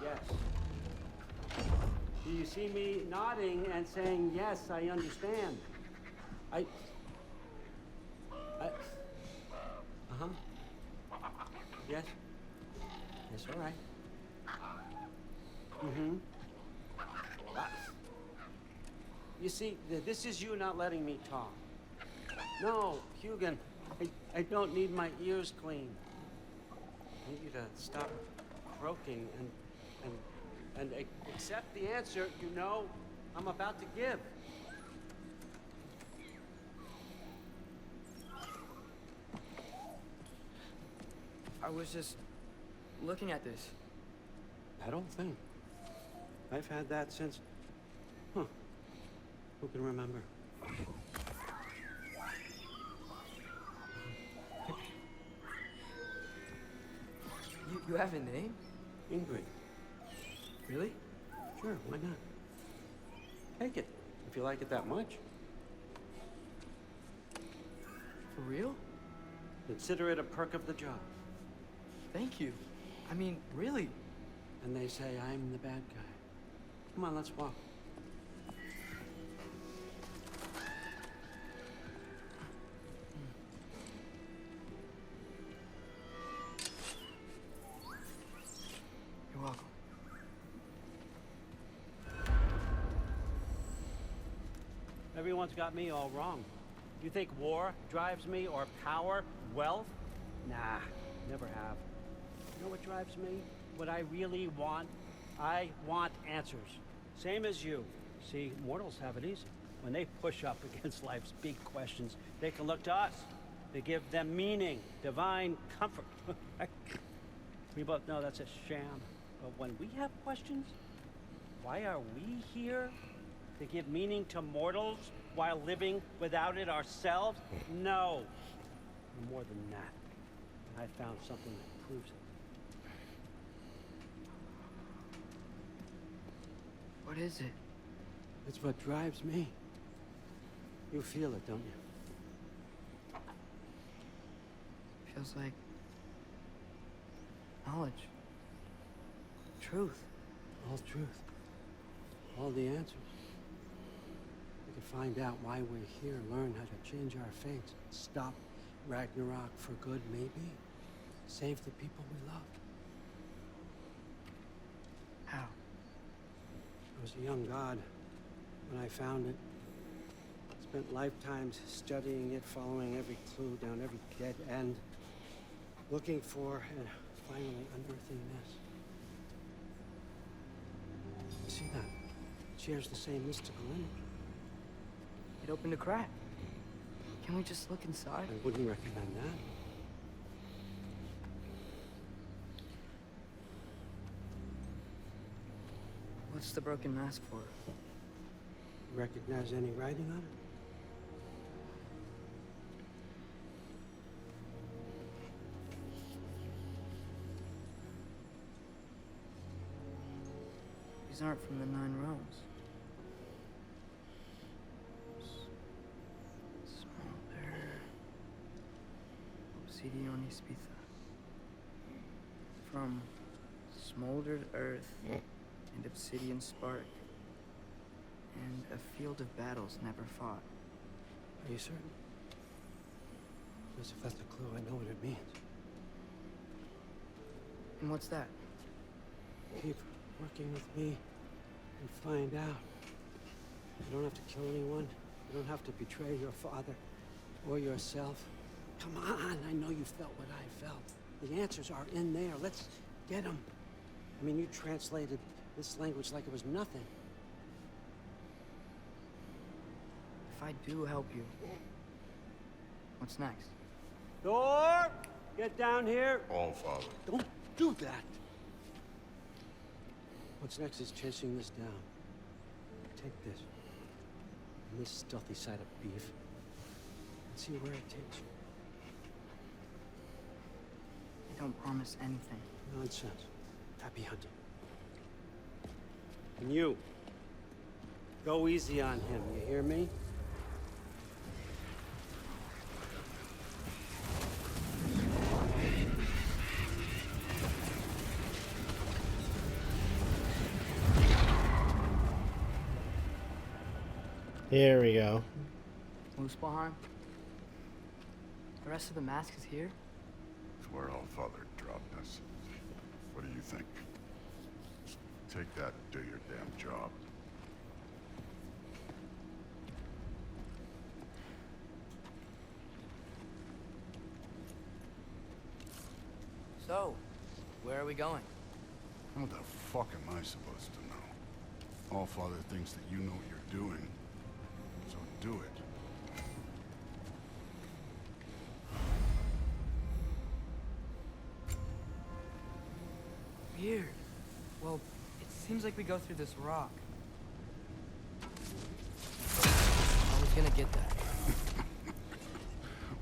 Yes. Do you see me nodding and saying, yes, I understand? Uh-huh. Yes. Yes, all right. Mm-hmm. You see, this is you not letting me talk. No, Hugin, I don't need my ears cleaned. I need you to stop croaking and accept the answer you know I'm about to give. I was just looking at this. That old thing. I've had that since... Huh. Who can remember? You have a name? Ingrid. Really? Sure, why not? Take it, if you like it that much. For real? Consider it a perk of the job. Thank you. I mean, really. And they say I'm the bad guy. Come on, let's walk. You're welcome. Everyone's got me all wrong. You think war drives me, or power, wealth? Nah, never have. You know what drives me? What I really want? I want answers. Same as you. See, mortals have it easy. When they push up against life's big questions, they can look to us. They give them meaning, divine comfort. We both know that's a sham. But when we have questions, why are we here? To give meaning to mortals while living without it ourselves? No. More than that. I found something that proves it. What is it? It's what drives me. You feel it, don't you? Feels like knowledge. Truth. All truth. All the answers. We can find out why we're here, learn how to change our fates, stop Ragnarok for good, maybe. Save the people we love. How? I was a young god when I found it. Spent lifetimes studying it, following every clue down every dead end, looking for and finally unearthing this. You see that? It shares the same mystical energy. It opened a crack. Can we just look inside? I wouldn't recommend that. What's the broken mask for? Recognize any writing on it? These aren't from the Nine Realms. Smolder. Obsidian Spitha. From smoldered earth and obsidian spark. And a field of battles never fought. Are you certain? Because if that's a clue, I know what it means. And what's that? Keep working with me and find out. You don't have to kill anyone. You don't have to betray your father or yourself. Come on, I know you felt what I felt. The answers are in there. Let's get them. I mean, you translated this language like it was nothing. If I do help you, what's next? Thor! Get down here! All, Father. Don't do that! What's next is chasing this down. Take this. And this stealthy side of beef. And see where it takes you. I don't promise anything. Nonsense. Happy hunting. And you. Go easy on him, you hear me? Here we go. Muspelheim? The rest of the mask is here? It's where Allfather dropped us. What do you think? Take that and do your damn job. So, where are we going? What the fuck am I supposed to know? Allfather thinks that you know what you're doing, so do it. Weird. Well, it seems like we go through this rock. I was gonna get that.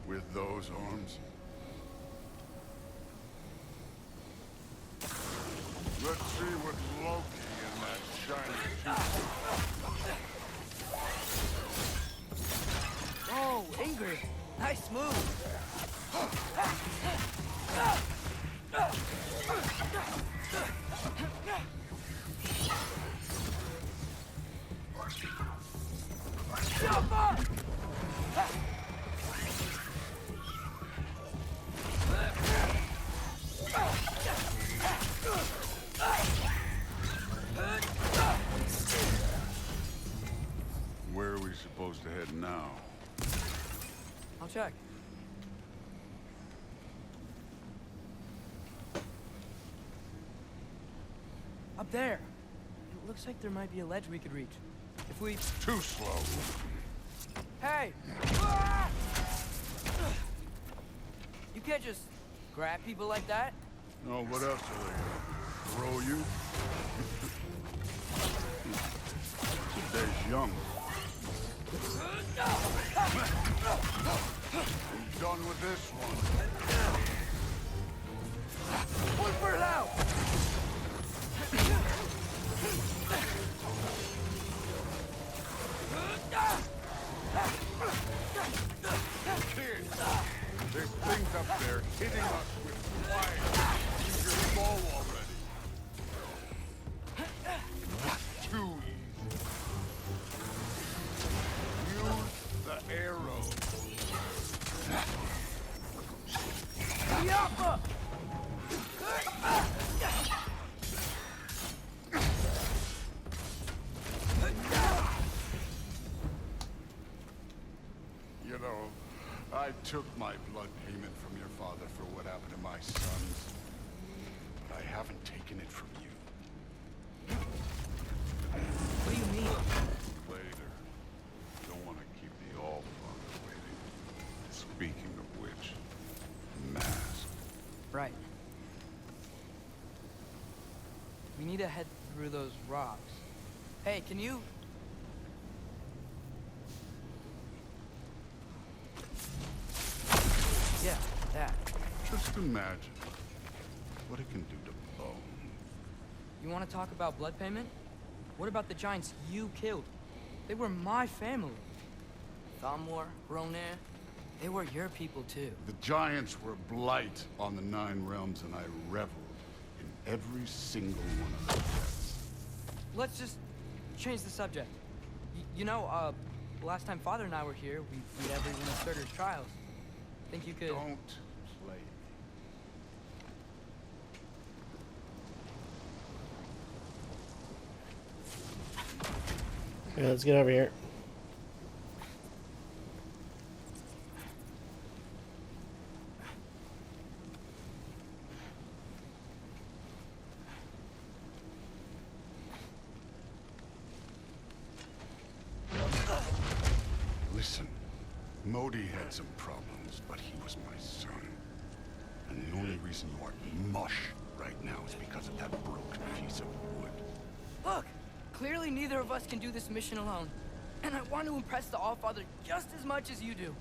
With those arms? Let's see what Loki in that shiny suit. Oh, Ingrid! Nice move! Jump up! Where are we supposed to head now? I'll check. Up there. It looks like there might be a ledge we could reach. If we... Too slow. Hey! You can't just grab people like that. Oh, what else are they gonna throw you? Today's young. Who's done with this one? Flip her out! Kids, there's things up there hitting us with fire. Use your bow already. Too easy. Use the arrow. Yappa! You know, I took my blood payment from your father for what happened to my sons, but I haven't taken it from you. What do you mean? Later. Don't want to keep the Allfather waiting. Speaking of which, mask. Right. We need to head through those rocks. Hey, can you... Yeah, that. Just imagine what it can do to bone. You want to talk about blood payment? What about the giants you killed? They were my family. Thamor, Ronnie, they were your people too. The giants were a blight on the Nine Realms, and I reveled in every single one of their deaths. Let's just change the subject. You know, last time Father and I were here, we beat everyone at Surtur's trials. Think you could... Don't play. Yeah, let's get over here. Listen, Modi had some problems, but he was my son. And the only reason you are mush right now is because of that broken piece of wood. Look, clearly neither of us can do this mission alone. And I want to impress the Allfather just as much as you do.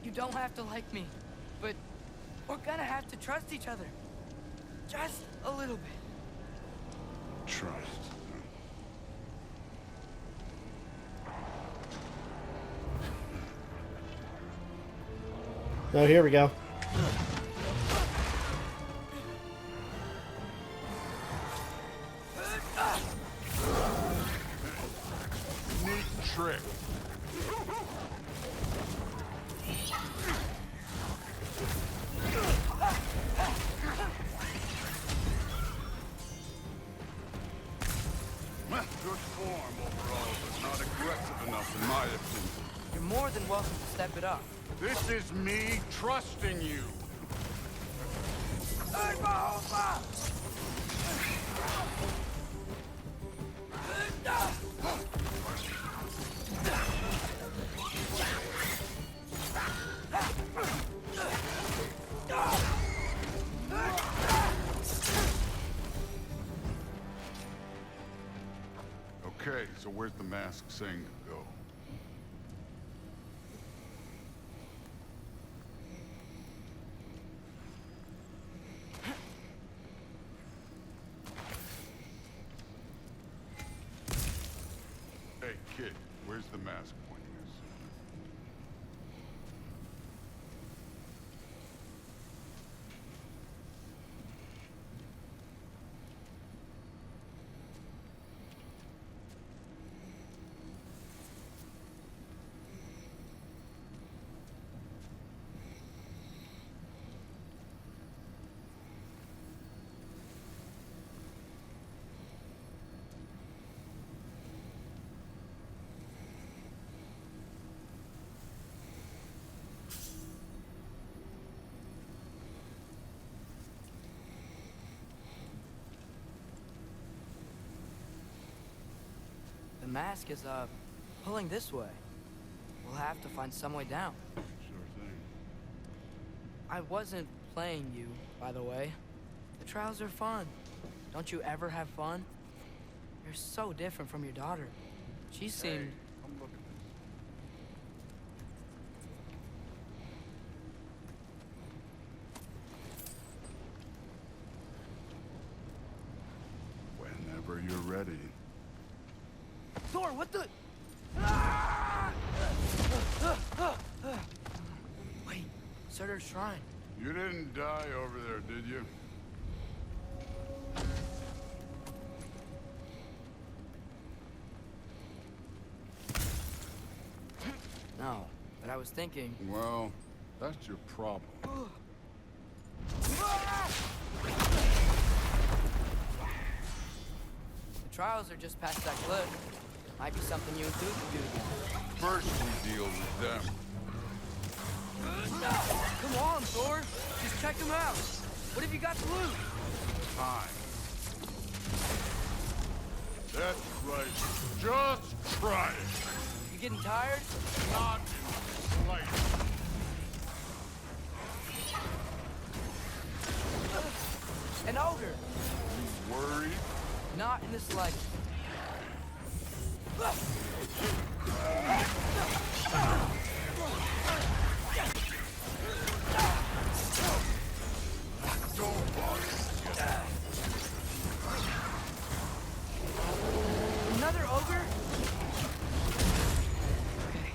You don't have to like me, but we're gonna have to trust each other. Just a little bit. Trust. Oh, here we go. Neat trick. Good form overall, but not aggressive enough in my opinion. You're more than welcome to step it up. This is me trusting you. Okay, so where's the mask saying to go? Hey, kid, where's the mask pointing us? The mask is, pulling this way. We'll have to find some way down. Sure thing. I wasn't playing you, by the way. The trials are fun. Don't you ever have fun? You're so different from your daughter. She seemed... Hey, come look at this. Whenever you're ready. Thor, what the... Wait, Surtur's shrine. You didn't die over there, did you? No, but I was thinking... Well, that's your problem. The trials are just past that cliff. Might be something you and Duke can do together. First we deal with them. Come on, Thor. Just check them out. What have you got to lose? Time. That's right. Just try it. You getting tired? Not in the slightest. An ogre. You worried? Not in the slightest. Another ogre? Okay.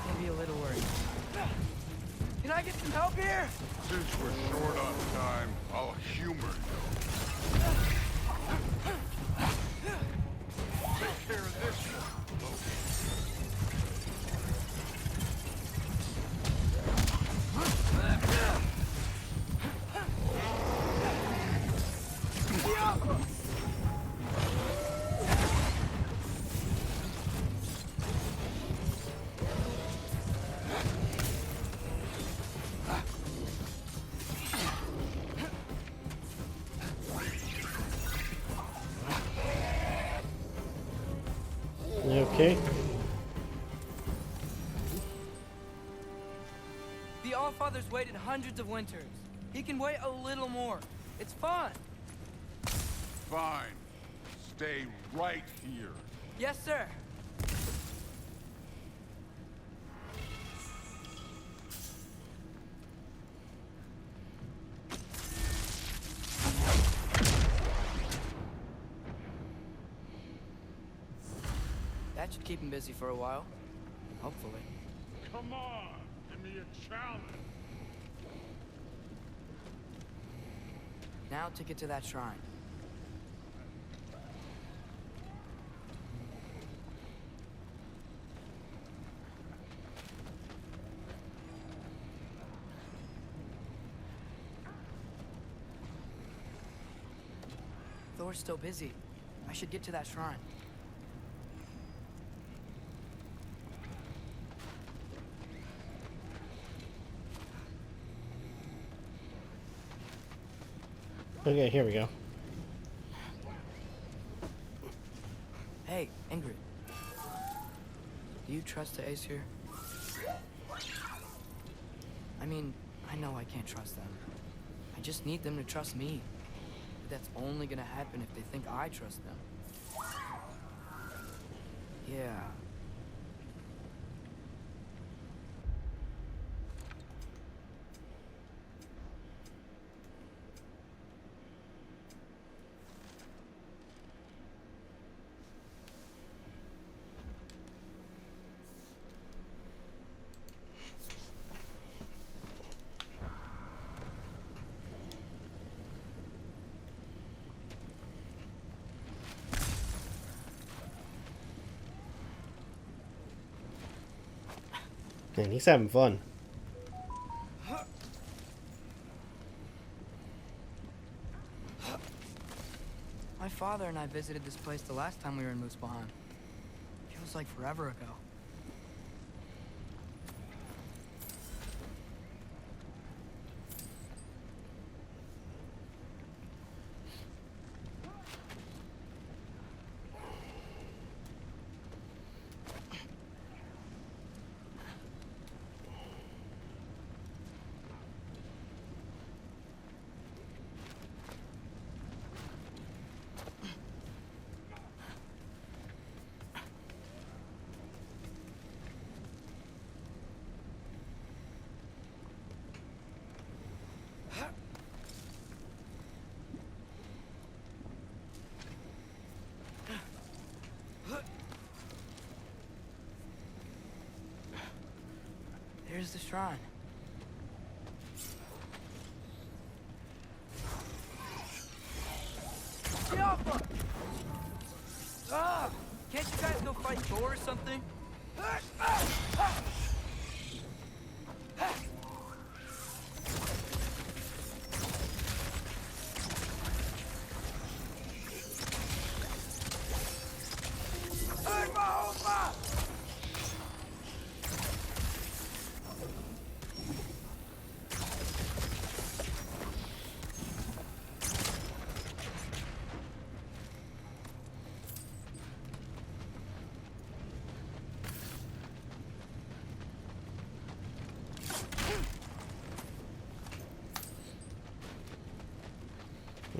Maybe a little worried. Can I get some help here? Since we're short on time, I'll humor you. Take care of this one, Loki. Okay. The Allfather's waited hundreds of winters. He can wait a little more. It's fun. Fine. stay right here. Yes, sir. That should keep him busy for a while. Hopefully. Come on, give me a challenge. Now to get to that shrine. Thor's still busy. I should get to that shrine. Okay, here we go. Hey, Ingrid. Do you trust the Ace here? I mean, I know I can't trust them. I just need them to trust me. But that's only gonna happen if they think I trust them. Yeah. Man, he's having fun. My father and I visited this place the last time we were in Muspelheim. Feels like forever ago. There's the shrine. Yappa! Ah! Can't you guys go fight Thor or something?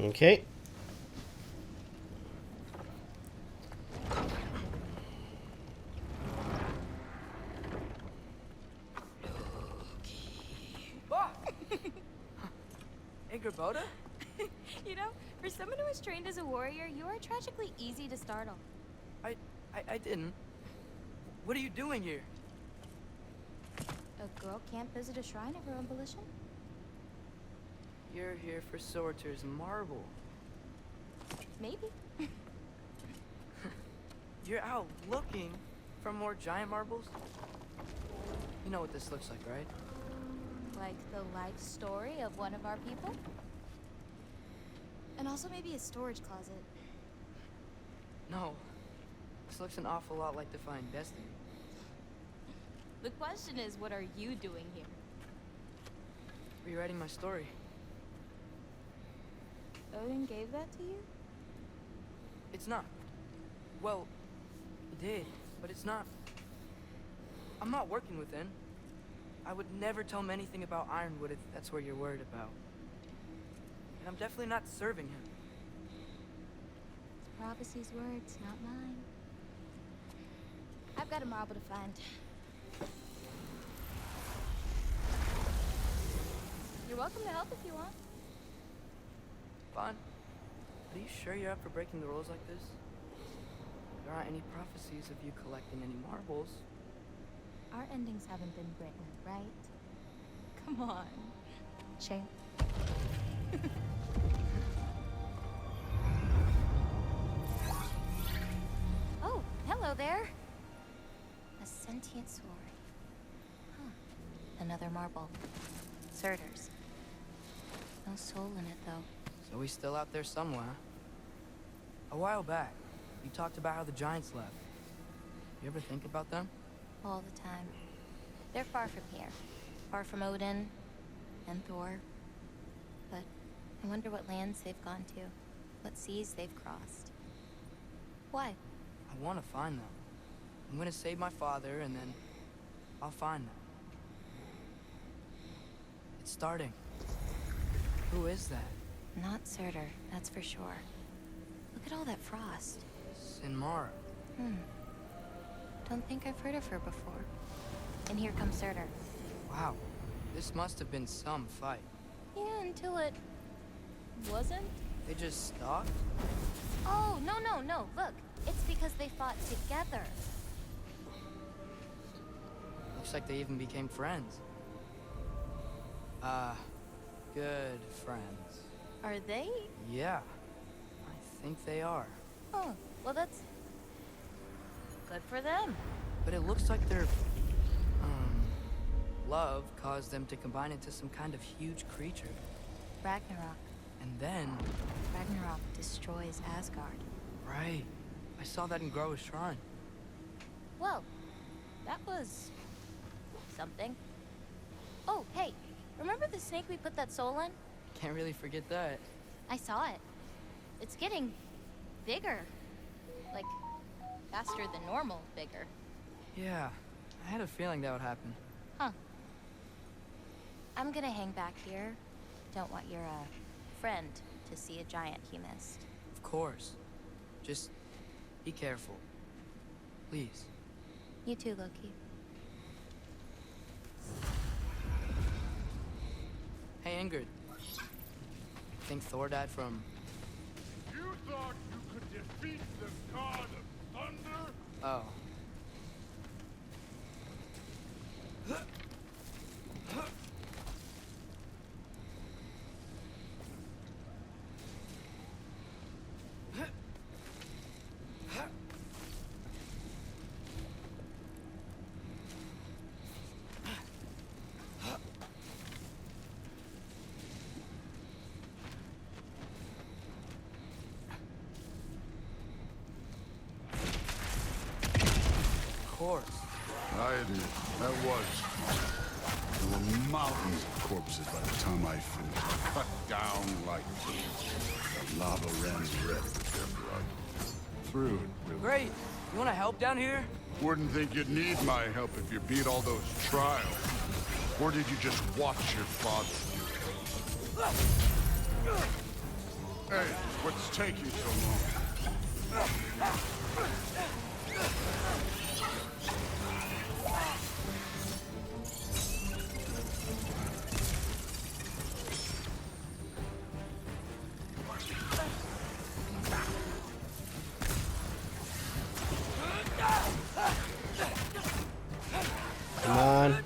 Okay. Ingrid? You know, for someone who is trained as a warrior, you are tragically easy to startle. I didn't. What are you doing here? A girl can't visit a shrine of her own volition? You're here for Sorter's marble. Maybe. You're out looking for more giant marbles? You know what this looks like, right? Like the life story of one of our people? And also maybe a storage closet. No. This looks an awful lot like Defying Destiny. The question is, what are you doing here? Rewriting my story. Odin gave that to you? It's not. Well, he did, but it's not. I'm not working with him. I would never tell him anything about Ironwood if that's what you're worried about. And I'm definitely not serving him. prophecy's words, not mine. I've got a marble to find. You're welcome to help if you want. Fine. Are you sure you're up for breaking the rules like this? There aren't any prophecies of you collecting any marbles. Our endings haven't been written, right? Come on. Shame. Oh, hello there. A sentient sword. Huh. Another marble. Surtur's. No soul in it, though. So he's still out there somewhere. A while back, you talked about how the giants left. You ever think about them? All the time. They're far from here. Far from Odin and Thor. But I wonder what lands they've gone to. What seas they've crossed. Why? I want to find them. I'm gonna save my father, and then I'll find them. It's starting. Who is that? Not Surtur, that's for sure. Look at all that frost. Sinmara. Don't think I've heard of her before. And here comes Surtur. Wow. This must have been some fight. Yeah, until it... wasn't? They just stopped? Oh, no. Look, it's because they fought together. Looks like they even became friends. Good friends. Are they? Yeah. I think they are. Oh, well that's... good for them. But it looks like their... love caused them to combine into some kind of huge creature. Ragnarok. And then... Ragnarok destroys Asgard. Right. I saw that in Groa's shrine. Well, that was... something. Oh, hey, remember the snake we put that soul in? Can't really forget that. I saw it. It's getting... bigger. Like, faster than normal bigger. Yeah, I had a feeling that would happen. Huh. I'm gonna hang back here. Don't want your, friend to see a giant he missed. Of course. Just be careful. Please. You too, Loki. Hey, Ingrid. Think Thor died from... You thought you could defeat the god of thunder? Oh. Of course. I admit, that was. There were mountains of corpses by the time I finished. Cut down like trees. The lava ran red with their blood. Through it, really. Great. You want to help down here? Wouldn't think you'd need my help if you beat all those trials. Or did you just watch your father do it? Hey, what's taking so long? Come on.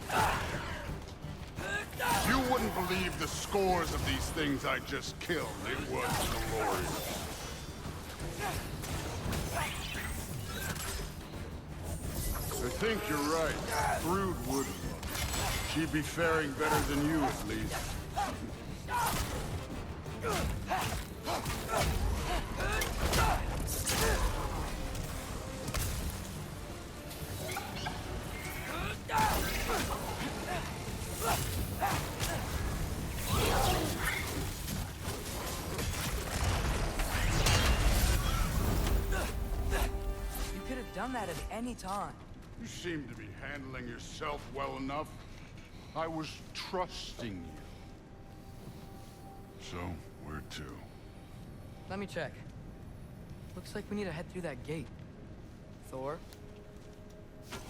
You wouldn't believe the scores of these things I just killed. It was glorious. I think you're right. Brood wouldn't. She'd be faring better than you, at least. You could have done that at any time. You seem to be handling yourself well enough. I was trusting you. So, where to? Let me check. Looks like we need to head through that gate. Thor? Ain't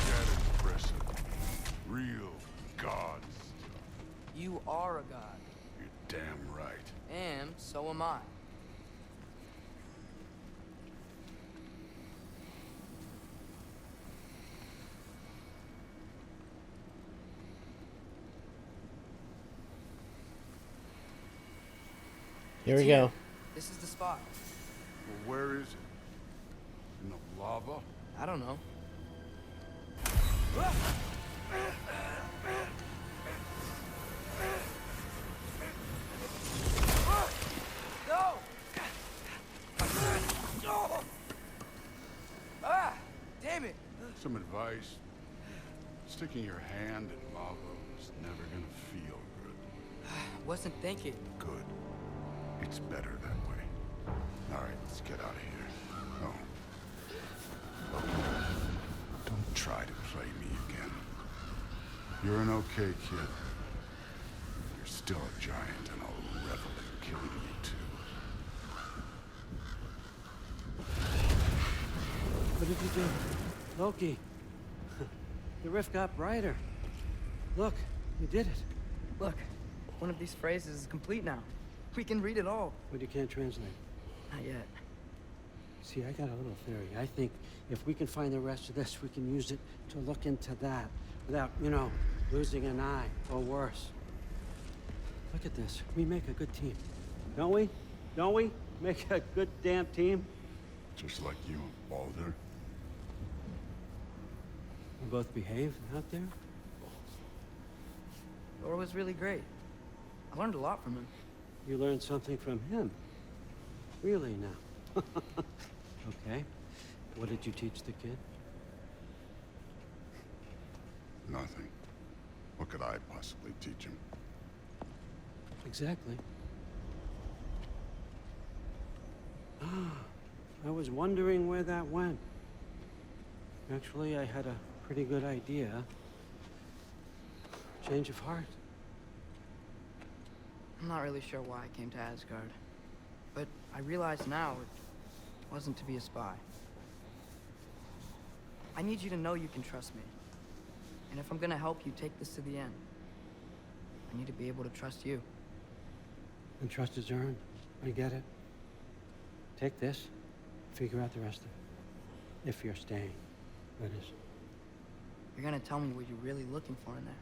that impressive? Real gods. You are a god. You're damn right. And so am I. Here we go. This is the spot. Well, where is it? In the lava? I don't know. No! Ah! Damn it! Some advice. Sticking your hand in lava is never gonna feel good. Wasn't thinking. Good. It's better that way. All right, let's get out of here. Oh. Look, don't try to play me again. You're an okay kid. You're still a giant, and I'll revel in killing you too. What did you do? Loki. The rift got brighter. Look, you did it. Look, one of these phrases is complete now. We can read it all. But you can't translate. Not yet. See, I got a little theory. I think if we can find the rest of this, we can use it to look into that without, you know, losing an eye or worse. Look at this. We make a good team. Don't we? Don't we? Make a good damn team? Just like you and Baldur. We both behave out there? Thor was really great. I learned a lot from him. You learned something from him? Really now? Okay. What did you teach the kid? Nothing. What could I possibly teach him? Exactly. I was wondering where that went. Actually, I had a pretty good idea. Change of heart. I'm not really sure why I came to Asgard. But I realize now it wasn't to be a spy. I need you to know you can trust me. And if I'm gonna help you take this to the end, I need to be able to trust you. And trust is earned. I get it. Take this, figure out the rest of it. If you're staying, that is. You're gonna tell me what you're really looking for in there.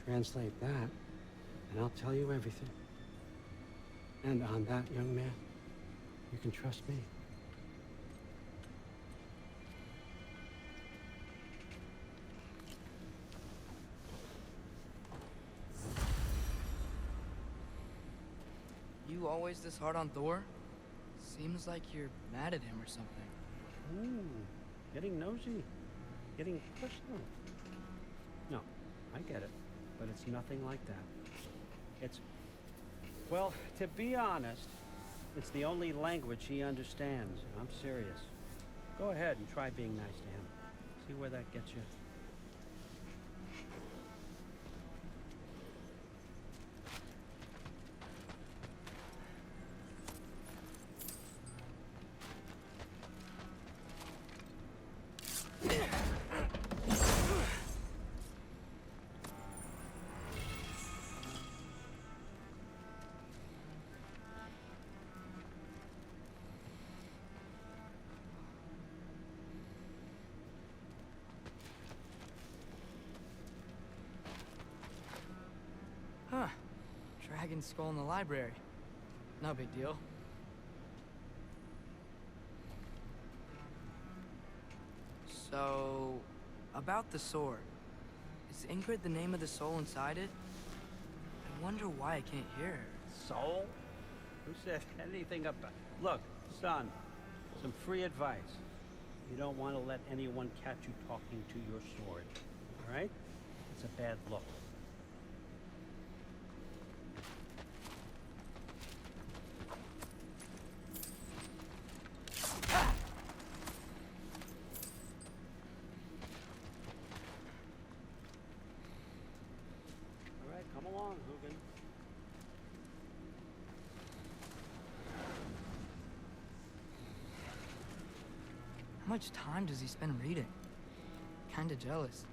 Translate that, and I'll tell you everything. And on that, young man, you can trust me. You always this hard on Thor? Seems like you're mad at him or something. Ooh, getting nosy. Getting personal. No, I get it. But it's nothing like that. It's... Well, to be honest, it's the only language he understands. I'm serious. Go ahead and try being nice to him. See where that gets you. Huh. Dragon skull in the library. No big deal. So, about the sword. Is Ingrid the name of the soul inside it? I wonder why I can't hear her. Soul? Who said anything about... Look, son, some free advice. You don't want to let anyone catch you talking to your sword. All right? It's a bad look. All right, come along, Hugin. much time does he spend reading? Kinda jealous.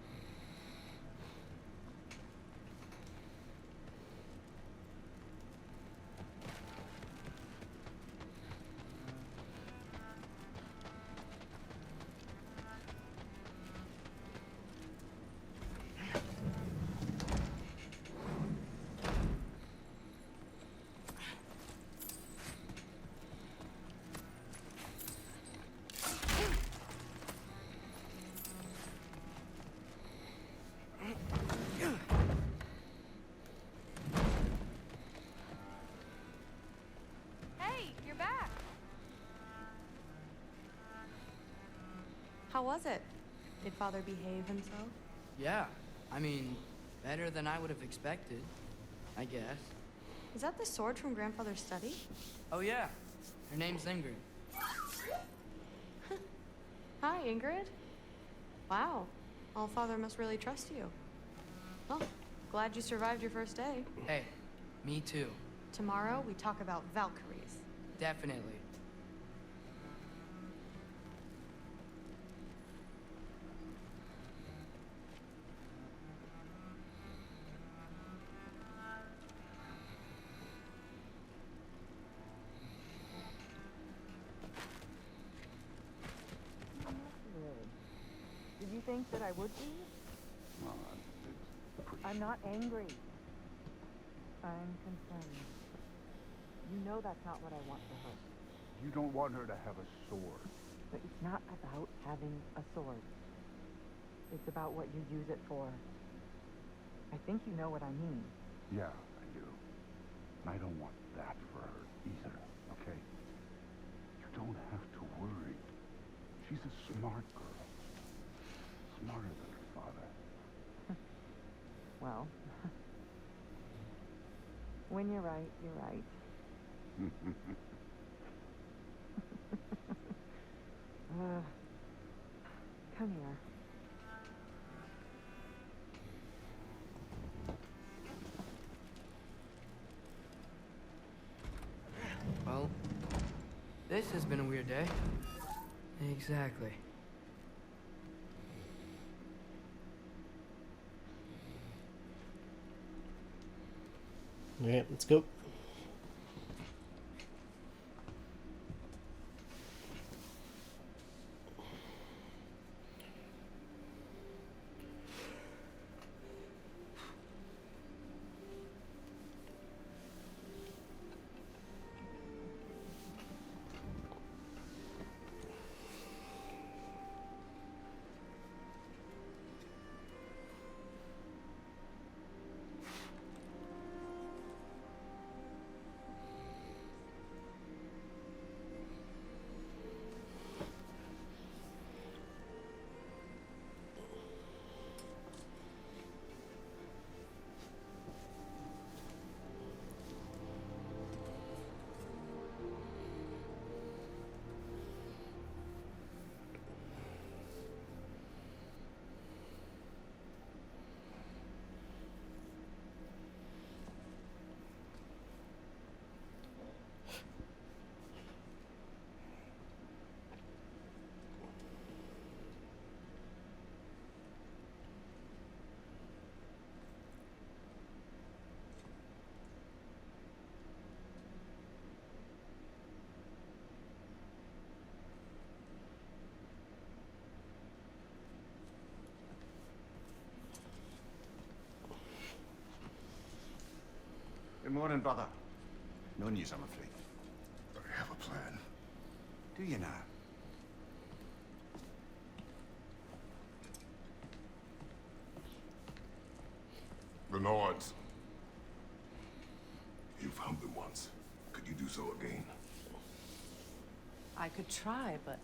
How was it? Did Father behave himself? Yeah, I mean, better than I would have expected, I guess. Is that the sword from Grandfather's study? Oh yeah, her name's Ingrid. Hi, Ingrid. Wow, Allfather must really trust you. Well, glad you survived your first day. Hey, me too. Tomorrow, we talk about Valkyries. Definitely. Did you think that I would be? Well, I'm not angry. I'm concerned. You know that's not what I want for her. you don't want her to have a sword. But it's not about having a sword. It's about what you use it for. I think you know what I mean. Yeah, I do. And I don't want that for her either, okay? You don't have to worry. She's a smart girl. Smarter than her father. Well, when you're right, you're right. Come here. Well, this has been a weird day. Exactly. Alright, let's go. Good morning, brother. No news, I'm afraid. I have a plan. Do you now? The Nords. You found them once. Could you do so again? I could try, but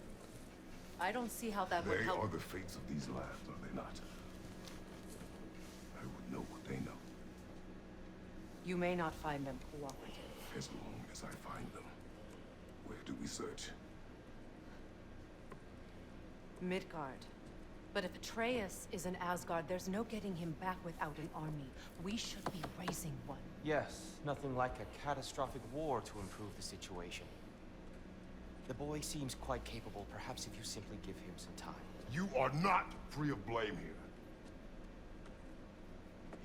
I don't see how that would They help. are the fates of these lands, are they not? I would know what they know. You may not find them cooperative. As long as I find them. Where do we search? Midgard. But if Atreus is in Asgard, there's no getting him back without an army. We should be raising one. Yes, nothing like a catastrophic war to improve the situation. The boy seems quite capable. Perhaps if you simply give him some time. You are not free of blame here.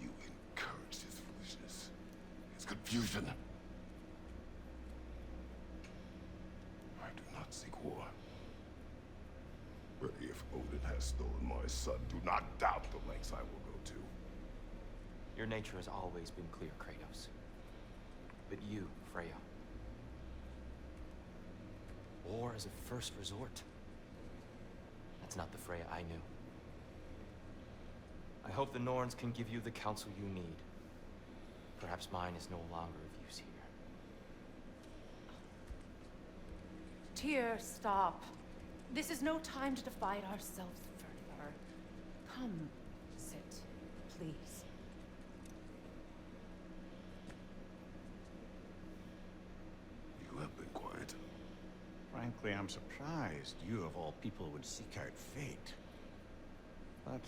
You encouraged his foolishness, his confusion. I do not seek war. But if Odin has stolen my son, do not doubt the lengths I will go to. Your nature has always been clear, Kratos. But you, Freya. War as a first resort. That's not the Freya I knew. I hope the Norns can give you the counsel you need. Perhaps mine is no longer of use here. Tyr, stop. This is no time to divide ourselves further. Come, sit, please. You have been quiet. Frankly, I'm surprised you of all people would seek out fate. But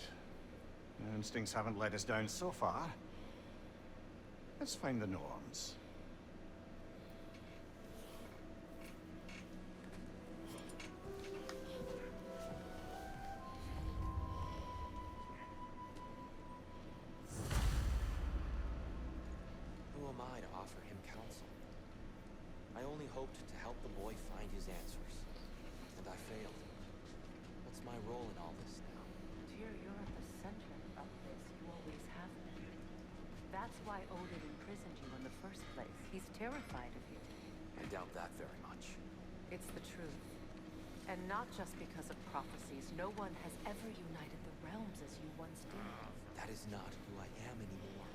your instincts haven't let us down so far. Let's find the Norns. Who am I to offer him counsel? I only hoped to help the boy find his answers. And I failed. What's my role in all this now? Tyr, you're at the center of this. You always have been. That's why Odin imprisoned you in the first place. He's terrified of you. I doubt that very much. It's the truth. And not just because of prophecies. No one has ever united the realms as you once did. That is not who I am anymore.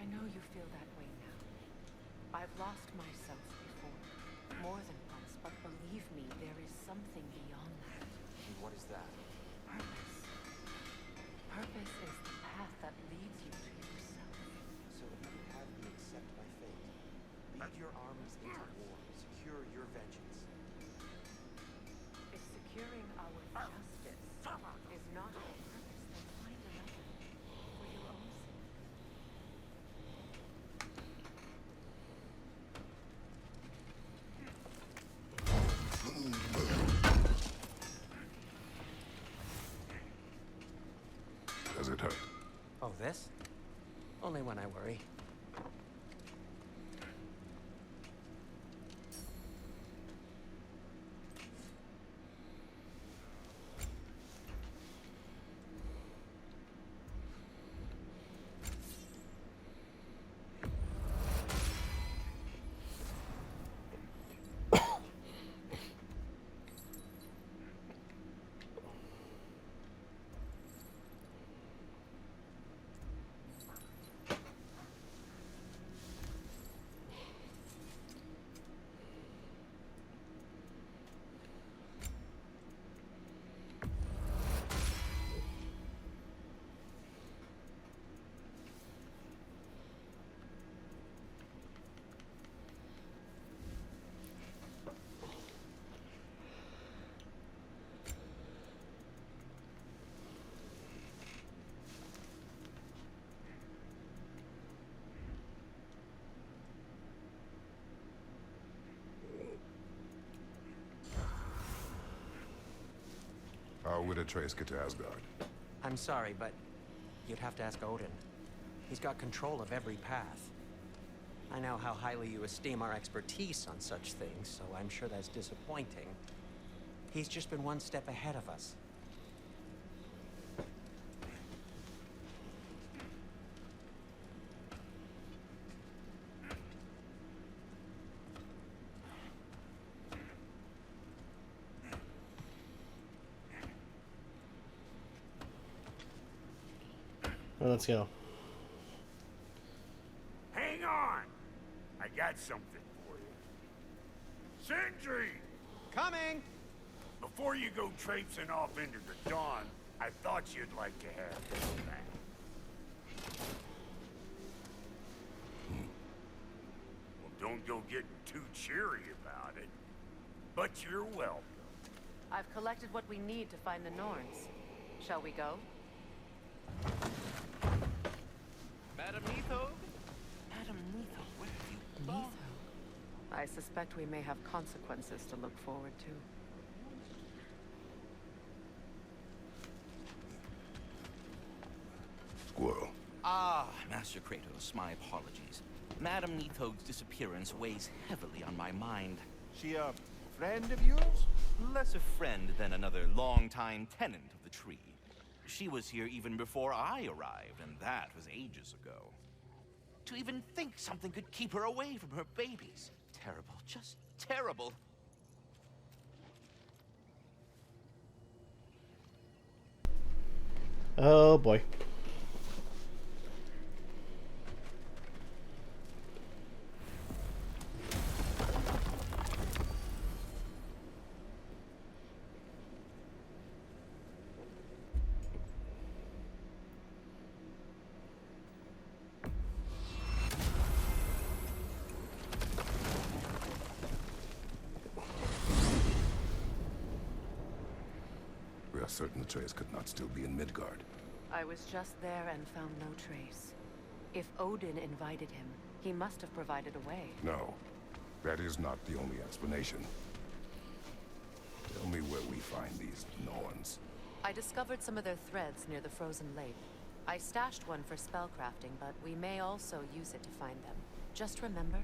I know you feel that way now. I've lost myself before. More than once, but believe me, there is something beyond that. And what is that? Purpose. Purpose is the path that leads you to yourself. So if you have me accept my fate, lead your armies into war, secure your vengeance. If securing our justice is not your purpose, then find another for your own sake. Does it hurt? Oh, this? Only when I worry. How would Atreus get to Asgard? I'm sorry, but you'd have to ask Odin. He's got control of every path. I know how highly you esteem our expertise on such things, so I'm sure that's disappointing. He's just been one step ahead of us. Well, let's go. Hang on! I got something for you. Sindri! Coming! Before you go traipsing off into the dawn, I thought you'd like to have this back. Well, don't go getting too cheery about it. But you're welcome. I've collected what we need to find the Norns. Shall we go? Madam Neathog? Madam Neathog, where have you gone? I suspect we may have consequences to look forward to. Squirrel. Ah, Master Kratos, my apologies. Madame Nithog's disappearance weighs heavily on my mind. She a friend of yours? Less a friend than another longtime tenant of the tree. She was here even before I arrived, and that was ages ago. To even think something could keep her away from her babies. Terrible, just terrible. Oh boy. We are certain Atreus could not still be in Midgard. I was just there and found no trace. If Odin invited him, he must have provided a way. No, that is not the only explanation. Tell me where we find these Norns. I discovered some of their threads near the frozen lake. I stashed one for spellcrafting, but we may also use it to find them. Just remember,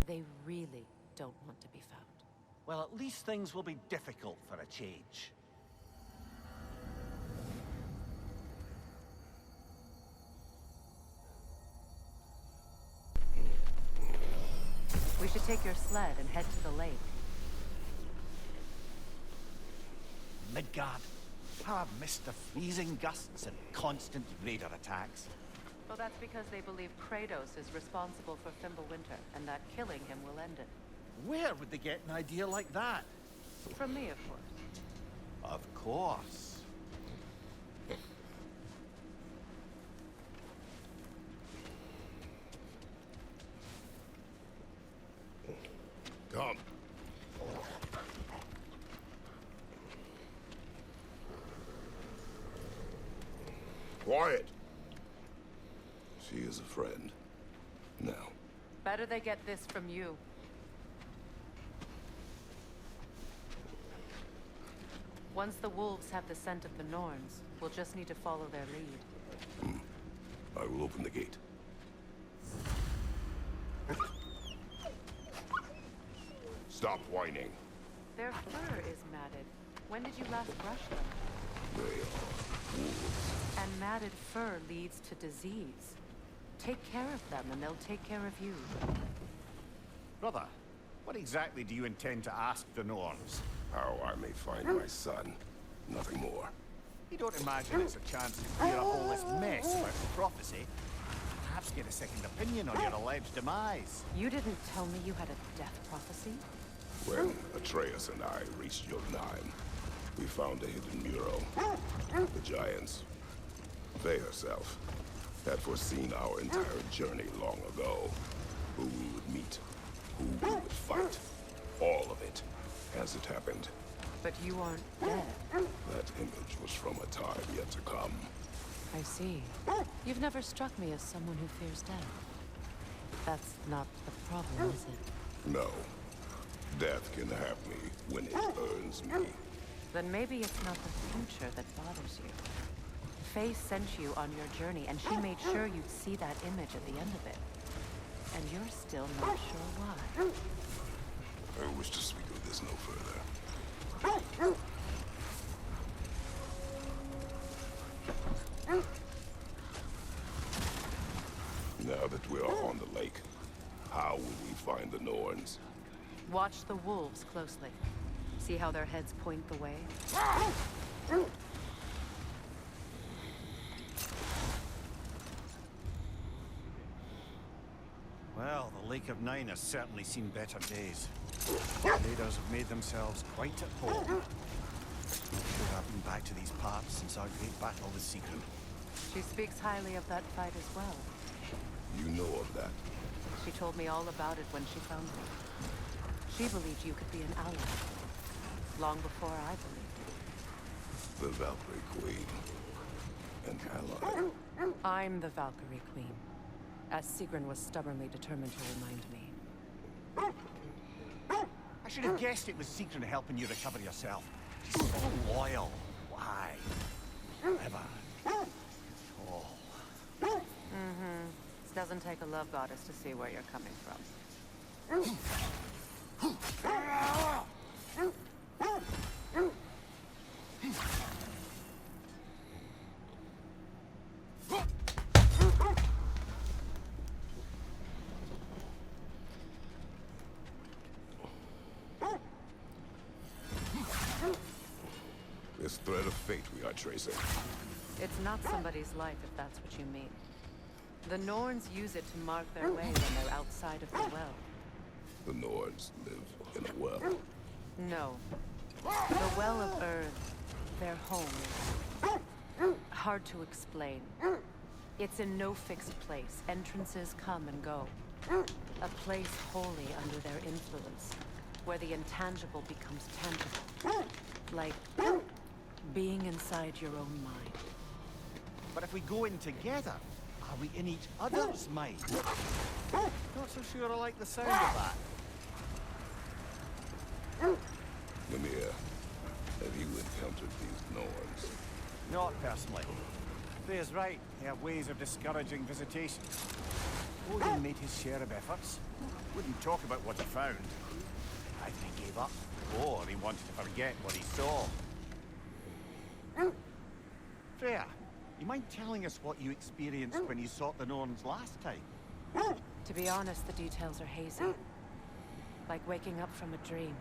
they really don't want to be found. Well, at least things will be difficult for a change. We should take your sled and head to the lake. Midgard. How I've missed the freezing gusts and constant raider attacks. Well, that's because they believe Kratos is responsible for Fimbulwinter, and that killing him will end it. Where would they get an idea like that? From me, of course. Of course. Come. Quiet. She is a friend. Now. Better they get this from you. Once the wolves have the scent of the Norns, we'll just need to follow their lead. I will open the gate. Stop whining. Their fur is matted. When did you last brush them? They are wolves. And matted fur leads to disease. Take care of them and they'll take care of you. Brother, what exactly do you intend to ask the Norns? How I may find my son. Nothing more. You don't imagine it's a chance to clear up all this mess about the prophecy? Perhaps get a second opinion on your alleged demise. You didn't tell me you had a death prophecy? When Atreus and I reached Jotunheim, we found a hidden mural. The giants, they herself, had foreseen our entire journey long ago. Who we would meet, who we would fight. All of it, as it happened. But you aren't dead. That image was from a time yet to come. I see. You've never struck me as someone who fears death. That's not the problem, is it? No. Death can have me when it earns me. Then maybe it's not the future that bothers you. Faye sent you on your journey, and she made sure you'd see that image at the end of it. And you're still not sure why. I wish to speak of this no further. Now that we are on the lake, how will we find the Norns? Watch the wolves closely. See how their heads point the way? Well, the Lake of Nine has certainly seen better days. The raiders have made themselves quite at home. Should have been back to these parts since our great battle with Sigrun. She speaks highly of that fight as well. You know of that. She told me all about it when she found me. She believed you could be an ally. Long before I believed it. The Valkyrie Queen. An ally. I'm the Valkyrie Queen, as Sigrun was stubbornly determined to remind me. should have guessed it was secret helping you recover yourself. So loyal. Why? Ever. Oh. Mm-hmm. It doesn't take a love goddess to see where you're coming from. This thread of fate we are tracing. It's not somebody's life, if that's what you mean. The Norns use it to mark their way when they're outside of the well. The Norns live in a well. No. The Well of Earth, their home, is hard to explain. It's in no fixed place. Entrances come and go. A place wholly under their influence, where the intangible becomes tangible. Like being inside your own mind. But if we go in together, are we in each other's mind? Not so sure I like the sound of that. Mimir, have you encountered these Norns? Not personally. Freya's right. They have ways of discouraging visitation. Odin made his share of efforts. Wouldn't talk about what he found. Either he gave up, or he wanted to forget what he saw. Freya, you mind telling us what you experienced when you sought the Norns last time? To be honest, the details are hazy. Like waking up from a dream.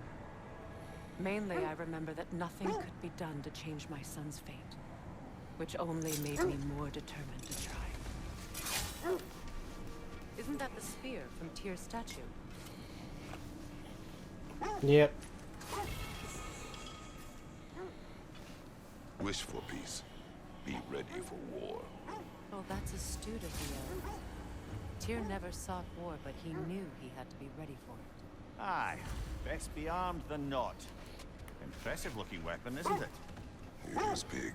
Mainly, I remember that nothing could be done to change my son's fate. Which only made me more determined to try. Isn't that the sphere from Tyr's statue? Yep. Wish for peace. Be ready for war. Oh, that's astute of the elves. Tyr never sought war, but he knew he had to be ready for it. Aye, best be armed than not. Impressive looking weapon, isn't it? It is big.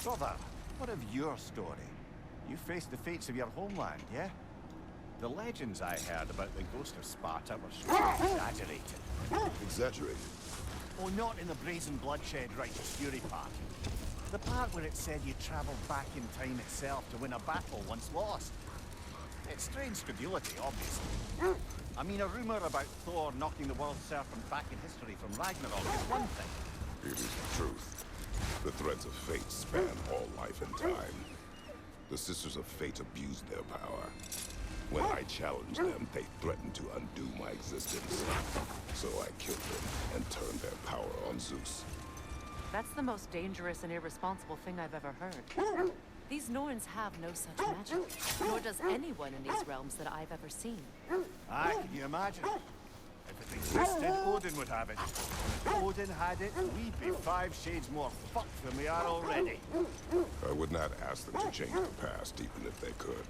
Brother, what of your story? You faced the fates of your homeland, yeah? The legends I heard about the ghost of Sparta were surely exaggerated. Exaggerated? Oh, not in the brazen bloodshed righteous fury part. The part where it said you travelled back in time itself to win a battle once lost. It's strange credulity, obviously. I mean, a rumour about Thor knocking the world serpent back in history from Ragnarok is one thing. It is the truth. The threads of fate span all life and time. The Sisters of Fate abused their power. When I challenged them, they threatened to undo my existence. So I killed them and turned their power on Zeus. That's the most dangerous and irresponsible thing I've ever heard. These Norns have no such magic, nor does anyone in these realms that I've ever seen. Aye, can you imagine? If it existed, Odin would have it. If Odin had it, we'd be 5 shades more fucked than we are already. I would not ask them to change the past, even if they could.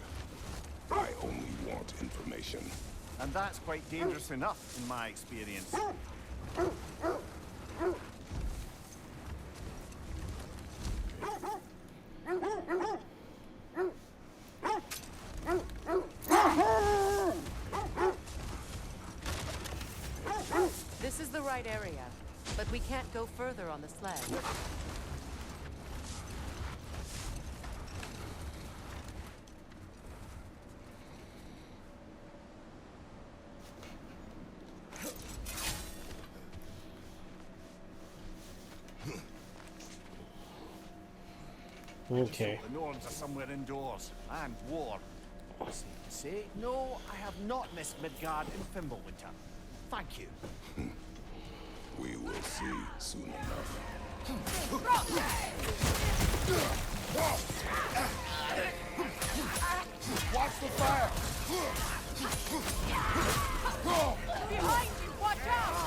I only want information. And that's quite dangerous enough, in my experience. This is the right area, but we can't go further on the sled. Okay. So the Norns are somewhere indoors, and war. Safe to say, no, I have not missed Midgard in Fimbulwinter. Thank you. We will see soon enough. Watch the fire! Behind you! Watch out!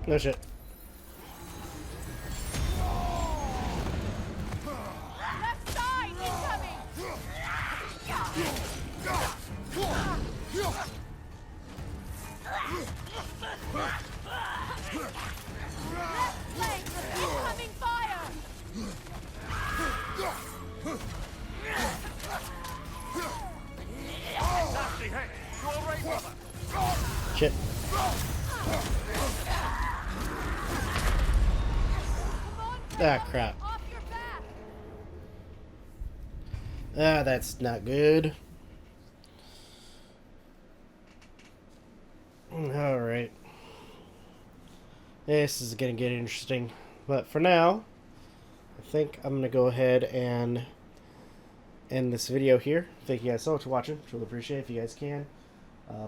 No shit. Incoming fire! Shit. Ah, crap. Ah, that's not good. Alright. This is gonna get interesting. But for now, I think I'm gonna go ahead and end this video here. Thank you guys so much for watching. Truly appreciate it. If you guys can,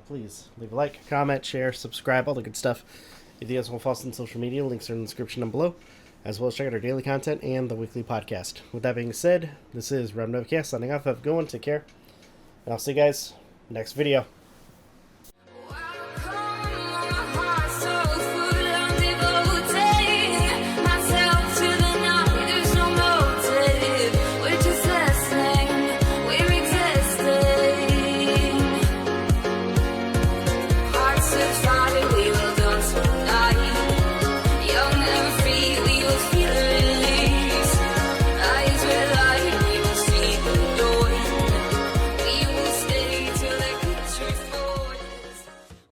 please leave a like, comment, share, subscribe, all the good stuff. If you guys want to follow us on social media, links are in the description down below, as well as check out our daily content and the weekly podcast. With that being said, this is Novakast signing off. Have a good one. Take care. And I'll see you guys next video. Hearts of fire.